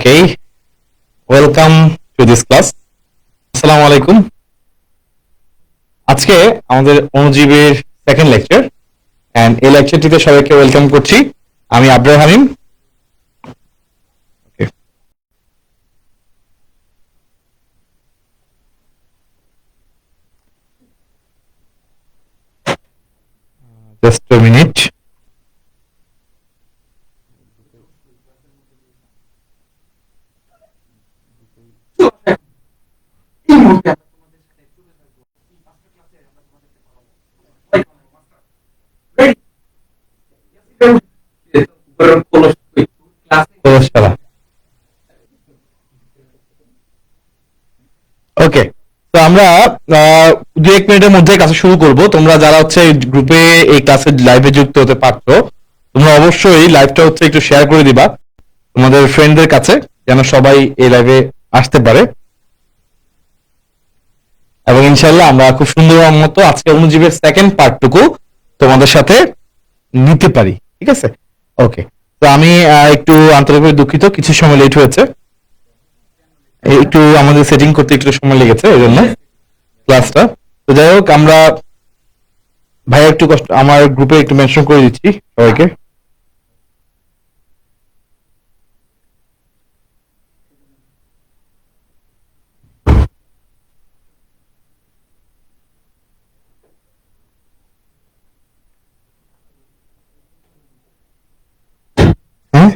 Okay, welcome to this class. আসসালামু আলাইকুম। আজকে আমাদের অণুজীবের সেকেন্ড লেকচার এন্ড এই লেকচারটিতে সবাইকে ওয়েলকাম করছি। আমি আব্দুর হালিম। ওকে, জাস্ট আ মিনিট। ওকে, তো আমরা দু এক মিনিটের মধ্যে ক্লাস শুরু করব। তোমরা যারা হচ্ছে গ্রুপে এই ক্লাসে লাইভে যুক্ত হতে পারছো, তোমরা অবশ্যই লাইভটা হচ্ছে একটু শেয়ার করে দিবা তোমাদের ফ্রেন্ডদের কাছে, যেন সবাই এই লাইভে আসতে পারে। এবং ইনশাল্লাহ আমরা খুব সুন্দর মতো আজকে অণুজীবের সেকেন্ড পার্টটুকু তোমাদের সাথে নিতে পারি। ঠিক আছে, ওকে। তো আমি একটু আন্তরিকভাবে দুঃখিত, কিছু সময় লেট হয়েছে। একটু আমাদের সেটিং করতে একটু সময় লেগেছে, এই জন্য ক্লাসটা। তো যাই হোক, আমরা ভাইয়া একটু কষ্ট আমার গ্রুপে একটু মেনশন করে দিচ্ছি সবাইকে। হ্যাঁ,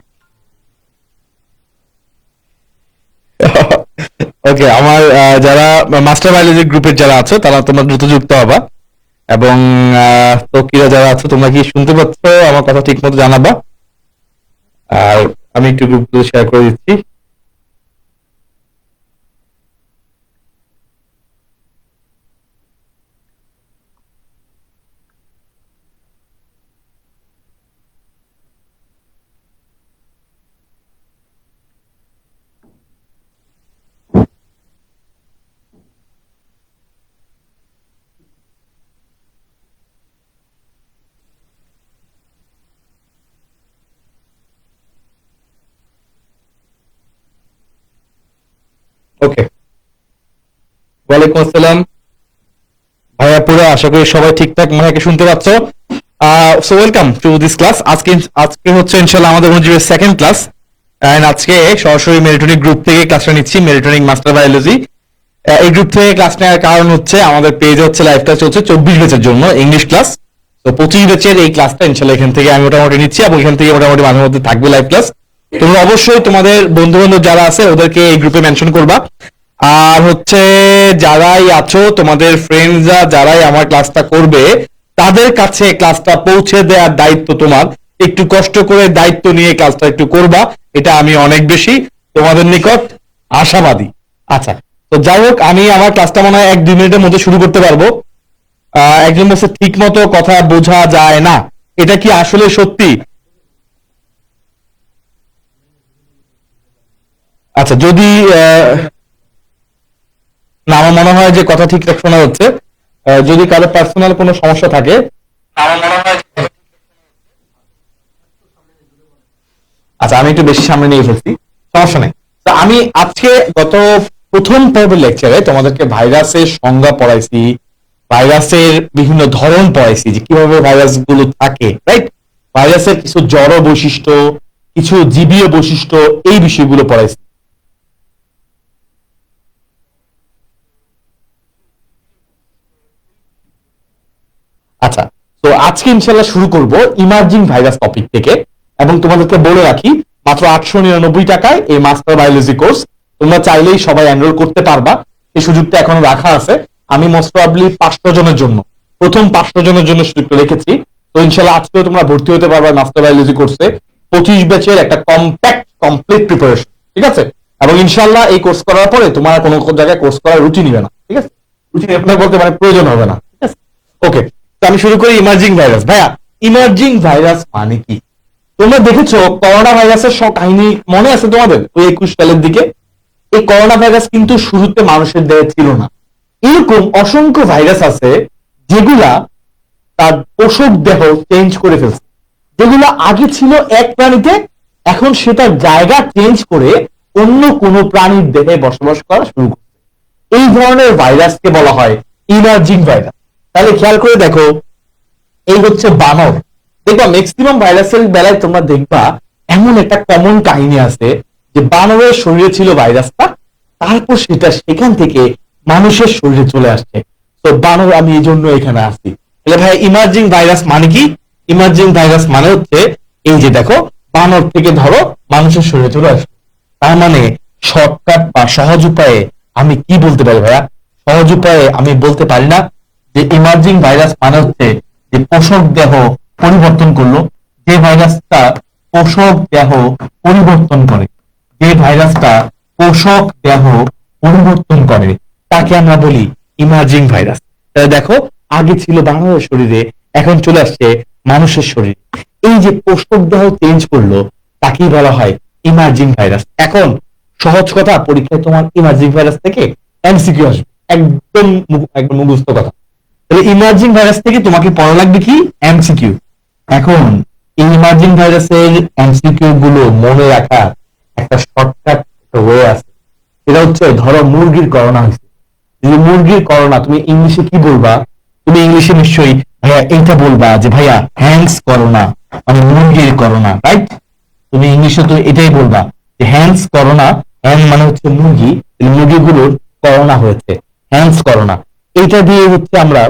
ওকে। আমার যারা মাস্টার বায়োলজি গ্রুপের যারা আছো, তারা তোমরা দ্রুত যুক্ত হবা। এবং তকিরা যারা আছো, তোমরা কি শুনতে পাচ্ছ আমার কথা ঠিক মতো জানাবা। আর আমি একটু গ্রুপগুলো শেয়ার করে দিচ্ছি। ওকে, ওয়ালাইকুম আসসালাম ভাইয়া। পুরো আশা করি সবাই ঠিকঠাক মাকে শুনতে পাচ্ছ। So welcome to this class. আজকে আজকে হচ্ছে ইনশাআল্লাহ আমাদের অণুজীবের সেকেন্ড ক্লাস। এন্ড আজকে সরাসরি মেরিটনিক গ্রুপ থেকে ক্লাসটা নিচ্ছি, মেরিটনিক মাস্টার বায়োলজি। এই গ্রুপ থেকে ক্লাস নেওয়ার কারণ হচ্ছে আমাদের পেজে হচ্ছে লাইভটা চলছে 24 ব্যাচের জন্য ইংলিশ ক্লাস। তো 25 ব্যাচের এই ক্লাসটা ইনশাআল্লাহ এখান থেকে আমি মোটামুটি নিচ্ছি, এবং এখান থেকে মোটামুটি মাঝে মধ্যে থাকবে লাইভ ক্লাস। তোমরা অবশ্যই তোমাদের বন্ধু বান্ধব যারা আছে ওদেরকে এই গ্রুপে মেনশন করবা। আর হচ্ছে যারাই আছো, তোমাদের ফ্রেন্ডসরা যারাই আমার ক্লাসটা করবে, তাদের কাছে ক্লাসটা পৌঁছে দেওয়ার দায়িত্ব তোমার। একটু কষ্ট করে দায়িত্ব নিয়ে ক্লাসটা একটু করবা, এটা আমি অনেক বেশি তোমাদের নিকট আশাবাদী। আচ্ছা, তো যাই হোক, আমি আমার ক্লাসটা মনে হয় 1-2 মিনিটের মধ্যে শুরু করতে পারবো। একজন বলছে ঠিক মতো কথা বোঝা যায় না, এটা কি আসলে সত্যি? আচ্ছা, যদি না, আমার মনে হয় যে কথা ঠিকঠাক শোনা যাচ্ছে। যদি কারো পার্সোনাল কোনো সমস্যা থাকে, আমার মনে হয় আচ্ছা, আমি একটু বেশি সামনে নিয়ে ফেলছি, সমস্যা নেই। তো আমি আজকে গত প্রথম পর্বের লেকচারে তোমাদেরকে ভাইরাসের সংজ্ঞা পড়াইছি, ভাইরাসের বিভিন্ন ধরন পড়াইছি, যে কিভাবে ভাইরাস গুলো থাকে, রাইট? ভাইরাসের কিছু জড় বৈশিষ্ট্য, কিছু জীবীয় বৈশিষ্ট্য, এই বিষয়গুলো পড়াইছি। আচ্ছা, তো আজকে ইনশাল্লাহ শুরু করব ইমার্জিং ভাইরাস টপিক থেকে। এবং তোমাদেরকে বলে রাখি, মাত্র 899 টাকায় এই মাস্টার বায়োলজি কোর্স তোমরা চাইলেই সবাই এনরোল করতে পারবা। এই সুযোগটা এখনো রাখা আছে। আমি মোস্ট প্রবাবলি 500 জনের জন্য, প্রথম 500 জনের জন্য সুযোগটা রেখেছি। তো ইনশাল্লাহ আজকেও তোমরা ভর্তি হতে পারবা মাস্টার বায়োলজি কোর্সে। 25 ব্যাচের একটা কম্প্যাক্ট কমপ্লিট প্রিপারেশন, ঠিক আছে? এবং ইনশাল্লাহ এই কোর্স করার পরে তোমার কোনো জায়গায় কোর্স করার রুচি নিবে না, ঠিক আছে? রুচি আপনার বলতে মানে প্রয়োজন হবে না, ঠিক আছে? ওকে, তো আমি শুরু করি ইমার্জিং ভাইরাস। ভাইয়া, ইমার্জিং ভাইরাস মানে কি? তোমরা দেখেছো করোনা ভাইরাসের সব কাহিনী মনে আছে তোমাদের, ওই 21 সালের দিকে? এই করোনা ভাইরাস কিন্তু শুরুতে মানুষের দেহে ছিল না। এরকম অসংখ্য ভাইরাস আছে যেগুলা তার পোষক দেহ চেঞ্জ করে ফেলছে। যেগুলো আগে ছিল এক প্রাণীতে, এখন সেটার জায়গা চেঞ্জ করে অন্য কোনো প্রাণীর দেহে বসবাস করা শুরু করছে। এই ধরনের ভাইরাসকে বলা হয় ইমার্জিং ভাইরাস। তাহলে খেয়াল করে দেখো, এই হচ্ছে বানর। দেখবা ম্যাক্সিমাম ভাইরাসের বেলায় তোমরা দেখবা এমন একটা কমন কাহিনী আছে যে বানরের শরীরে ছিল ভাইরাসটা, তারপর সেটা সেখান থেকে মানুষের শরীরে চলে আসছে। তো বানর আমি এই জন্য এখানে আসছি। তাহলে ভাই ইমার্জিং ভাইরাস মানে কি? ইমার্জিং ভাইরাস মানে হচ্ছে এই যে দেখো, বানর থেকে ধরো মানুষের শরীরে চলে আসছে। তার মানে শর্টকাট বা সহজ উপায়ে আমি কি বলতে পারি ভাইয়া? সহজ উপায়ে আমি বলতে পারি না যে ইমার্জিং ভাইরাস মানে হচ্ছে যে পোষক দেহ পরিবর্তন করলো, যে ভাইরাসটা পোষক দেহ পরিবর্তন করে, যে ভাইরাসটা পোষক দেহ পরিবর্তন করে তাকে আমরা বলি ইমার্জিং ভাইরাস। তাহলে দেখো, আগে ছিল বানরের শরীরে, এখন চলে আসছে মানুষের শরীরে। এই যে পোষক দেহ চেঞ্জ করলো তাকেই বলা হয় ইমার্জিং ভাইরাস। এখন সহজ কথা, পরীক্ষায় তোমার ইমার্জিং ভাইরাস থেকে এমসিকিউ আসবে, একদম একদম মুখস্থ কথা। তাহলে ইমার্জিং ভাইরাস থেকে তোমাকে পড়া লাগবে কি? এমসিকিউ। এখন এই ইমার্জিং ভাইরাসের এমসিকিউ গুলো মনে রাখার একটা শর্টকাট ওয়ে আছে। এটা হচ্ছে, ধরো মুরগির করোনা হয়েছে, যদি মুরগির করোনা তুমি ইংলিশে কি বলবা? তুমি ইংলিশে নিশ্চয়ই ভাইয়া এইটা বলবা যে ভাইয়া হ্যান্ডস করোনা, মানে মুরগির করোনা, রাইট? তুমি ইংলিশে তো এটাই বলবা যে হ্যান্ডস করোনা। হ্যান্ড মানে হচ্ছে মুরগি, মুরগিগুলোর করোনা হয়েছে, হ্যান্ডস করোনা। এইটা দিয়ে হচ্ছে আমরা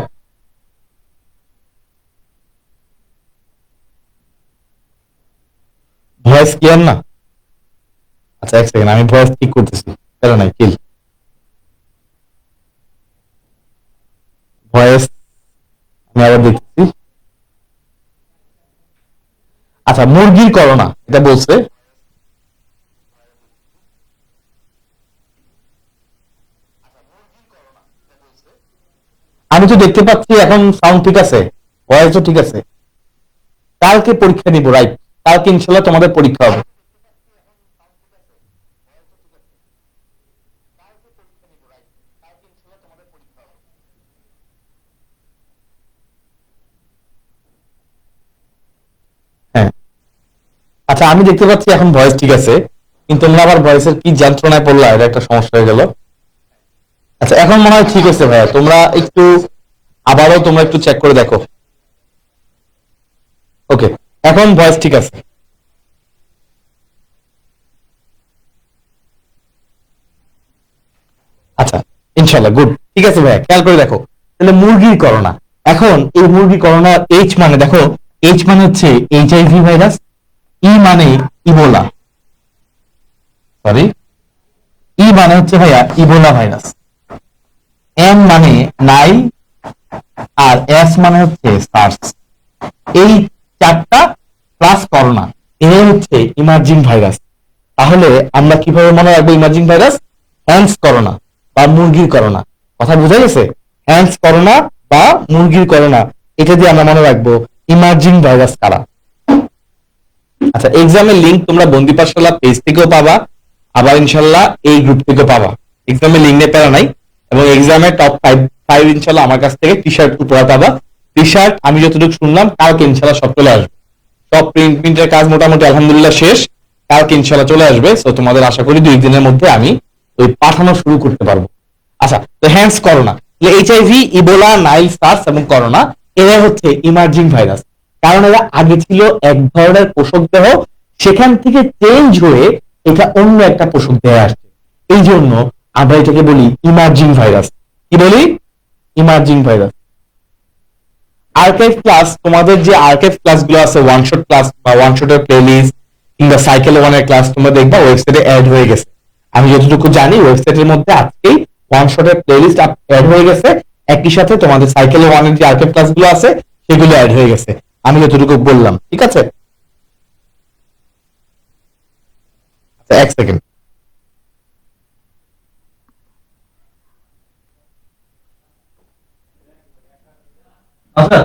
ভয়েস ক্লিয়ার না? আচ্ছা এক সেকেন্ড, আমি ভয়েস ঠিক করতেছি, তাহলে নাই কিল ভয়েস আমি আবার দেখতেছি। আচ্ছা, মুরগির করোনা এটা বলছে। আমি তো দেখতে পাচ্ছি এখন সাউন্ড ঠিক আছে, ভয়েসও ঠিক আছে। কালকে পরীক্ষা নিব, রাইট? কালকে ইনশাল্লাহ তোমাদের পরীক্ষা হবে। হ্যাঁ, আচ্ছা আমি দেখতে পাচ্ছি এখন ভয়েস ঠিক আছে, কিন্তু তোমরা আবার ভয়েসের কি যন্ত্রণায় পড়লা, এটা একটা সমস্যা হয়ে গেল। আচ্ছা এখন মনে হয় ঠিক আছে ভাইয়া, তোমরা একটু আবারও তোমরা একটু চেক করে দেখো। ওকে, এখন ভয়েস ঠিক আছে। আচ্ছা, ইনশাল্লাহ গুড, ঠিক আছে ভাইয়া, খেয়াল করে দেখো। তাহলে মুরগির করোনা, এখন এই মুরগি করোনা, এইচ মানে দেখো, এইচ মানে হচ্ছে এইচআইভি ভাইরাস, ই মানে ইবোলা, সরি, ই মানে হচ্ছে ভাইয়া ইবোলা ভাইরাস, এন মানে নাই, আর এস মানে হচ্ছে সার্স। এই চারটা প্লাস করোনা, এ হচ্ছে ইমার্জিং ভাইরাস। তাহলে আমরা কিভাবে মনে রাখবো ইমার্জিং ভাইরাস? হ্যান্ডস করোনা বা মুরগির করোনা। কথা বোঝা গেছে? হ্যান্ডস করোনা বা মুরগির করোনা, এটা দিয়ে আমরা মনে রাখবো ইমার্জিং ভাইরাস কারা। আচ্ছা, এক্সামের লিঙ্ক তোমরা বন্দি পাঠশালা পেজ থেকেও পাবা, আবার ইনশাল্লাহ এই গ্রুপ থেকেও পাবা। এক্সামের লিঙ্ক নিয়ে প্যারা নাই। এবং এক্সামের টপ ফাইভ ফাইভ ইনশাল্লাহ আমার কাছ থেকে টি শার্ট উপহার পাবা। টি শার্ট আমি যতটুকু শুনলাম কালকে ইনশাল্লাহ সব চলে আসবে। সব প্রিন্টের কাজ মোটামুটি আলহামদুলিল্লাহ শেষ, কালকে ইনশাল্লাহ চলে আসবে। তো তোমাদের আশা করি 2 দিনের মধ্যে আমি ওই পাঠানো শুরু করতে পারবো। আচ্ছা, তো hands corona, HIV, Ebola, Nile, SARS এবং করোনা, এরা হচ্ছে ইমার্জিং ভাইরাস। কারণ এরা আগে ছিল এক ধরনের পোষক দেহ, সেখান থেকে চেঞ্জ হয়ে এটা অন্য একটা পোষক দেহে আসছে। এই জন্য আমরা এটাকে বলি ইমার্জিং ভাইরাস। কি বলি? Emerging virus. আর্কাইভ ক্লাস, তোমাদের যে আর্কাইভ ক্লাসগুলো আছে, ওয়ান শট ক্লাস বা ওয়ান শটের প্লেলিস্ট কিংবা সাইকেল ওয়ানের ক্লাস, তোমরা দেখবা ওয়েবসাইটে অ্যাড হয়ে গেছে। আমি যতটুকু জানি ওয়েবসাইটের মধ্যে আজকেই ওয়ান শটের প্লেলিস্ট অ্যাড হয়ে গেছে, একই সাথে তোমাদের সাইকেল ওয়ানের যে আর্কাইভ ক্লাসগুলো আছে সেগুলো অ্যাড হয়ে গেছে। আমি যতটুকু বললাম, ঠিক আছে? আচ্ছা, এক সেকেন্ড। আচ্ছা,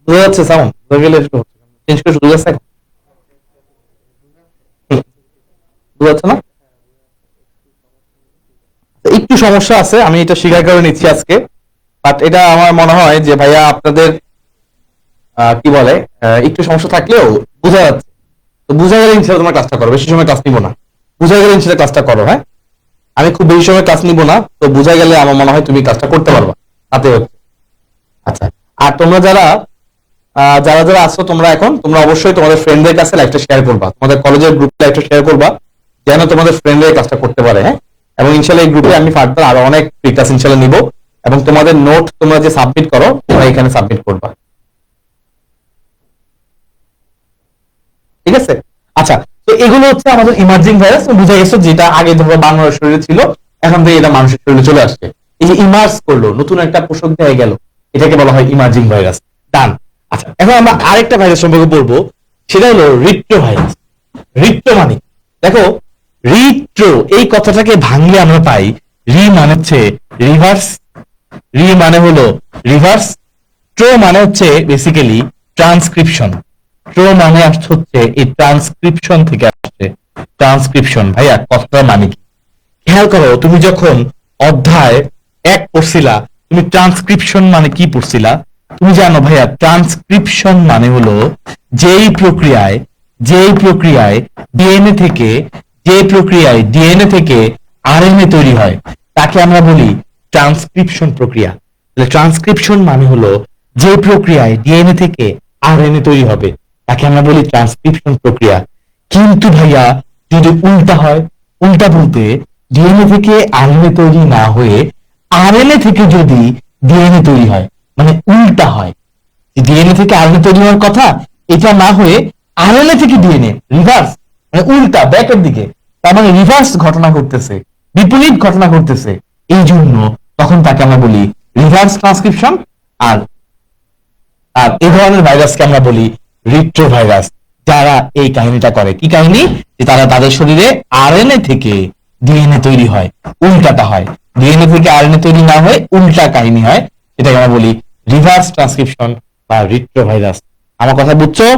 বোঝা যাচ্ছে সাউন্ড? বোঝা গেলে একটু চেঞ্জ করে শুরু যাচ্ছে, বোঝা যাচ্ছে না? একটু সমস্যা আছে, আমি এটা স্বীকার করে নিচ্ছি আজকে। বাট এটা আমার মনে হয় যে ভাইয়া আপনাদের কি বলে একটু সমস্যা থাকলেও বোঝা যাচ্ছে। তো বোঝা গেলে ইনশাল্লাহ তোমার ক্লাসটা করো, বেশি সময় ক্লাস নিবো না। বোঝা গেলে ইনশাল্লাহ ক্লাসটা করো, হ্যাঁ। আমি খুব বেশি সময় ক্লাস নিবো না, তো বোঝা গেলে আমার মনে হয় তুমি কাজটা করতে পারবা, তাতে হচ্ছে। আচ্ছা, আর তোমরা যারা যারা যারা আছো তোমরা এখন তোমরা অবশ্যই তোমাদের ফ্রেন্ডদের কাছে লাইভটা শেয়ার করবা, তোমাদের কলেজের গ্রুপে লাইভটা শেয়ার করবা, যেন তোমাদের ফ্রেন্ডরা কাজটা করতে পারে, হ্যাঁ। এবং ইনশাল্লাহ এই গ্রুপে আমি ফার্দার আরো অনেক ফ্রি ক্লাস ইনশাল্লাহ নিব, এবং তোমাদের নোট তোমরা যে সাবমিট করো তোমরা এখানে সাবমিট করবা, ঠিক আছে। আচ্ছা, তো এগুলো হচ্ছে আমাদের ইমার্জিং ভাইরাস, বুঝা গেছে যেটা আগে ধরো বানরের শরীরে ছিল, এখন থেকে এটা মানুষের শরীরে চলে আসছে। এই যে ইমার্জ করলো, নতুন একটা পোষক দেয়া গেল, এটাকে বলা হয় ইমার্জিং ভাইরাস। ডান। আচ্ছা, এখন আমরা আরেকটা ভাইরাস সম্পর্কে বলবো, সেটা হলো রিট্রো ভাইরাস। রিট্রো মানে দেখো, রিট্রো এই কথাটাকে ভাঙলে আমরা পাই রি মানে হচ্ছে রিভার্স, রি মানে হলো রিভার্স, ট্রো মানে হচ্ছে বেসিক্যালি ট্রান্সক্রিপশন। ট্রো মানে হচ্ছে এই ট্রান্সক্রিপশন থেকে আসছে। ট্রান্সক্রিপশন ভাইয়া কথাটা মানে কি খেয়াল করো, তুমি যখন অধ্যায় 1 পড়ছিলা, তুমি ট্রান্সক্রিপশন মানে কি পড়ছিলা? তুমি জানো ভাইয়া, ট্রান্সক্রিপশন মানে হলো যেই প্রক্রিয়ায় ডিএনএ থেকে আরএনএ তৈরি হয়, তাকে আমরা বলি ট্রান্সক্রিপশন প্রক্রিয়া। ট্রান্সক্রিপশন মানে হলো যে প্রক্রিয়ায় ডিএনএ থেকে আরএনএ তৈরি হবে, তাকে আমরা বলি ট্রান্সক্রিপশন প্রক্রিয়া। কিন্তু ভাইয়া যদি উল্টা হয়, উল্টা বলতে ডিএনএ থেকে আরএনএ তৈরি না হয়ে আরএনএ থেকে যদি ডিএনএ তৈরি হয়, মানে উল্টা হয়, ডিএনএ থেকে আরএনএ তৈরি হওয়ার কথা, এটা না হয়ে আরএনএ থেকে ডিএনএ, রিভার্স, মানে উল্টা ব্যাকের দিকে, তার মানে রিভার্স ঘটনা ঘটতেছে, বিপরীত ঘটনা ঘটতেছে। এই জন্য তখন তাকে আমরা বলি রিভার্স ট্রান্সক্রিপশন। আর আর এই ধরনের ভাইরাসকে আমরা বলি রিট্রো ভাইরাস। যারা এই কাহিনীটা করে, কি কাহিনী, যে তারা তাদের শরীরে আরএনএ থেকে ডিএনএ তৈরি হয়, উল্টাটা হয়, ডিএনএ থেকে আরএনএ তৈরি না হয়ে উল্টা কাহিনী হয়, সেটাকে আমরা বলি রিভার্স ট্রান্সক্রিপশন বা রিট্রো ভাইরাস। আমার কথা বুঝছো?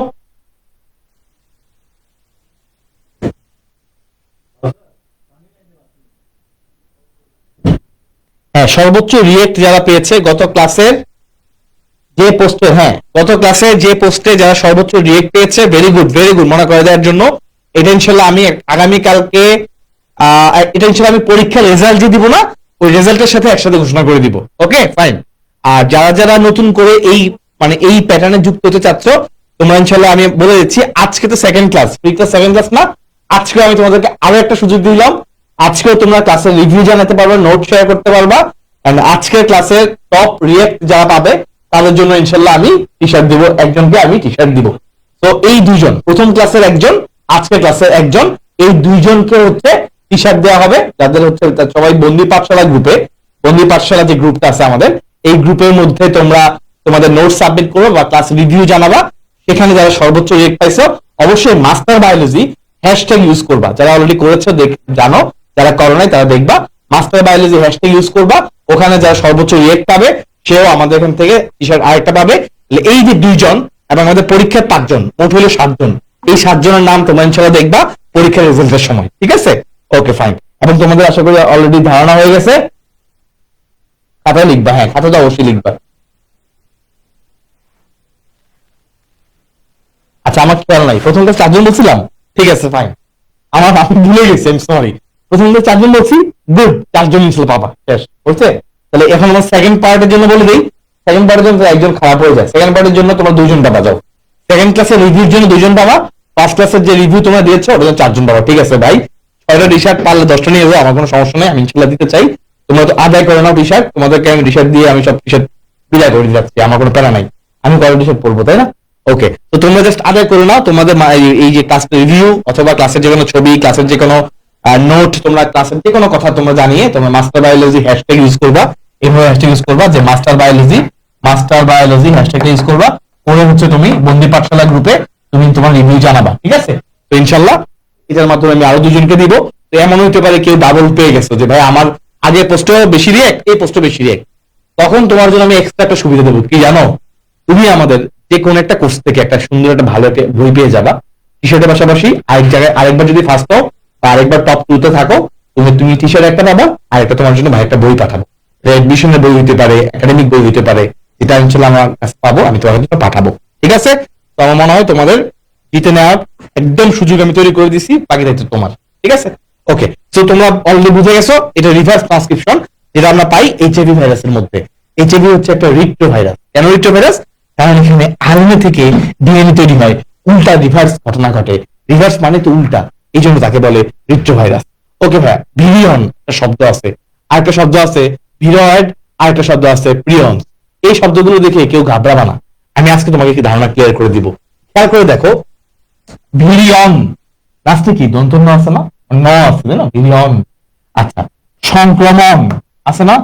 হ্যাঁ, সর্বোচ্চ রিয়েক্ট যারা পেয়েছে গত ক্লাসের যে পোস্টে, হ্যাঁ গত ক্লাসে যে পোস্টে যারা সর্বোচ্চ রিয়েক্ট পেয়েছে, ভেরি গুড ভেরি গুড, মনে করে দেওয়ার জন্য। এটা ইনশাল্লাহ আমি আগামীকালকে এটা ইনশাল্লাহ আমি পরীক্ষার রেজাল্ট যে দিব না, ওই রেজাল্টের সাথে একসাথে ঘোষণা করে দিব। Okay fine. আর যারা যারা নতুন করে এই মানে এই প্যাটার্নে যুক্ত হতে চাচ্ছ, তোমরা ইনশাল্লাহ আমি বলে দিচ্ছি, আজকে তো second class, free class second class না, আজকে আমি তোমাদেরকে আরো একটা সুযোগ দিলাম। আজকেও তোমরা ক্লাসের রিভিউ জানাতে পারবে, নোট শেয়ার করতে পারবা, এন্ড আজকের ক্লাসের টপ রিয়েক্ট যারা পাবে তাদের জন্য ইনশাল্লাহ আমি টি শার্ট দিব, একজনকে আমি টি শার্ট দিব। তো এই দুইজন, প্রথম ক্লাসের একজন, আজকের ক্লাসের একজন, এই দুইজনকে হচ্ছে টি শার্ট দেওয়া হবে, যাদের হচ্ছে সবাই বন্দি পাঠশালা গ্রুপে, বন্দি পাঠশালা যে গ্রুপটা আছে আমাদের, এই গ্রুপের মধ্যে তোমরা তোমাদের নোট সাবমিট করো বা ক্লাস রিভিউ জানাবা। সেখানে যারা সর্বোচ্চ রেট পাইছো, অবশ্যই মাস্টার বায়োলজি হ্যাশট্যাগ ইউজ করবা। যারা অলরেডি করেছো জানো, যারা করো নাই তারা দেখবা, মাস্টার বায়োলজি হ্যাশট্যাগ ইউজ করবা। ওখানে যারা সর্বোচ্চ রেট পাবে, সেও আমাদের এখান থেকে টি শার্ট আরেকটা পাবে। এই যে দুইজন, এবং আমাদের পরীক্ষার 5 জন, মোট হলো 7 জন, এই 7 জনের নাম তোমরা ইনশাল্লাহ দেখবা পরীক্ষার রেজাল্টের সময়, ঠিক আছে? Okay fine. এবং তোমাদের আশা করি অলরেডি ধারণা হয়ে গেছে। খাতায় লিখবা, হ্যাঁ খাতাটা অবশ্যই লিখবা। আচ্ছা, আমার খেয়াল নাই প্রথম ক্লাস 4 জন বলছিলাম, ঠিক আছে ফাইন। আমি ভুলে গেছি, আমি সরি। প্রথম ক্লাস 4 জন বলছি, গুড, 4 জন ইনশাল্লাহ পাবা, শেষ হচ্ছে। তাহলে এখন আমার সেকেন্ড পার্টের জন্য বলে দিই, সেকেন্ড পার্টের জন্য একজন খারাপ হয়ে যায়, সেকেন্ড পার্টের জন্য তোমরা 2 জন পাবা। যাও, সেকেন্ড ক্লাসের রিভিউর জন্য 2 জন পাবা, ফার্স্ট ক্লাসের যে রিভিউ তোমরা দিয়েছো ওটার জন্য 4 জন পাবা, ঠিক আছে ভাই? 6টা টি শার্ট পারলে 10টা নিয়ে যাও, আমার কোনো সমস্যা নেই, আমি ইনশাল্লাহ দিতে চাই। তোমরা তো আদায় করে নাও টি শার্ট, তোমাদেরকে আমি টি শার্ট দিয়ে আমি সব টি শার্ট বিদায় করে যাচ্ছি, আমার কোনো প্যারা নাই। আমি কয়টা টি শার্ট পরবো, তাই না? ওকে, তো তোমরা জাস্ট আদায় করে নাও তোমাদের এই যে ক্লাস রিভিউ অথবা ক্লাসের যে কোনো ছবি, ক্লাসের যে কোনো নোট, তোমরা ক্লাসের যে কোনো কথা তোমরা জানিয়ে তোমরা মাস্টার বায়োলজি হ্যাশট্যাগ ইউজ করবা। এইভাবে হ্যাশট্যাগ ইউজ করবা যে মাস্টার বায়োলজি হ্যাশট্যাগটা ইউজ করবা, করে হচ্ছে তুমি বন্দি পাঠশালা গ্রুপে তুমি তোমার রিভিউ জানাবা, ঠিক আছে? তো ইনশাল্লাহ এটার মাধ্যমে আমি আরো 2 জনকে দিব। তো এমন হইতে পারে কেউ ডাবল পেয়ে গেছো, যে ভাই আমার আগের পোস্টে বেশি রিয়েক্ট, এই পোস্টে বেশি রিয়েক্ট, তখন তোমার জন্য আমি এক্সট্রা একটা সুবিধা দেবো, কি জানো? তুমি আমাদের যে কোনো একটা কোর্স থেকে একটা সুন্দর একটা ভালো একটা বই পেয়ে যাবা। টি শার্টের পাশাপাশি আরেক জায়গায় আরেকবার যদি ফার্স্ট হও বা আরেকবার টপ 2 তে থাকো, তুমি টি শার্ট একটা পাবা, আর একটা তোমার জন্য ভাই একটা বই পাঠাবো। এডমিশনের বই হইতে পারে, একাডেমিক বই হইতে পারে, যেটা ইনশাআল্লাহ আমার কাছে পাবো, আমি তোমাদের জন্য পাঠাবো। ঠিক আছে? তো আমার মনে হয় তোমাদের জিতে নেওয়ার একদম সুযোগ আমি তৈরি করে দিছি, বাকি দায়িত্ব তোমার। ঠিক আছে? ওকে, তো তোমরা অলরেডি বুঝে গেছো এটা রিভার্স ট্রান্সক্রিপশন, যেটা আমরা পাই এইচআইভি ভাইরাসের মধ্যে। এইচআইভি হচ্ছে একটা রিক্টো ভাইরাস। কেন রিক্টো ভাইরাস? কারণ এখানে আরএনএ থেকে ডিএনএ তৈরি হয়, উল্টা রিভার্স ঘটনা ঘটে। রিভার্স মানে তো উল্টা, এই জন্য তাকে বলে রিক্টো ভাইরাস। ওকে ভাইয়া, ভিরিয়ন একটা শব্দ আছে, আরেকটা শব্দ আছে ভিরয়েড, আরেকটা শব্দ আছে প্রিয়ন্স। এই শব্দগুলো দেখে কেউ ঘাবড়াবা না, আমি আজকে তোমাকে কি ধারণা ক্লিয়ার করে দিব। খেয়াল করে দেখো, ভিরিয়ন লাস্টে কি দন্ত ন আছে না, ন আছে না, ভিরিয়ন। আচ্ছা, সংক্রমণ আছে না,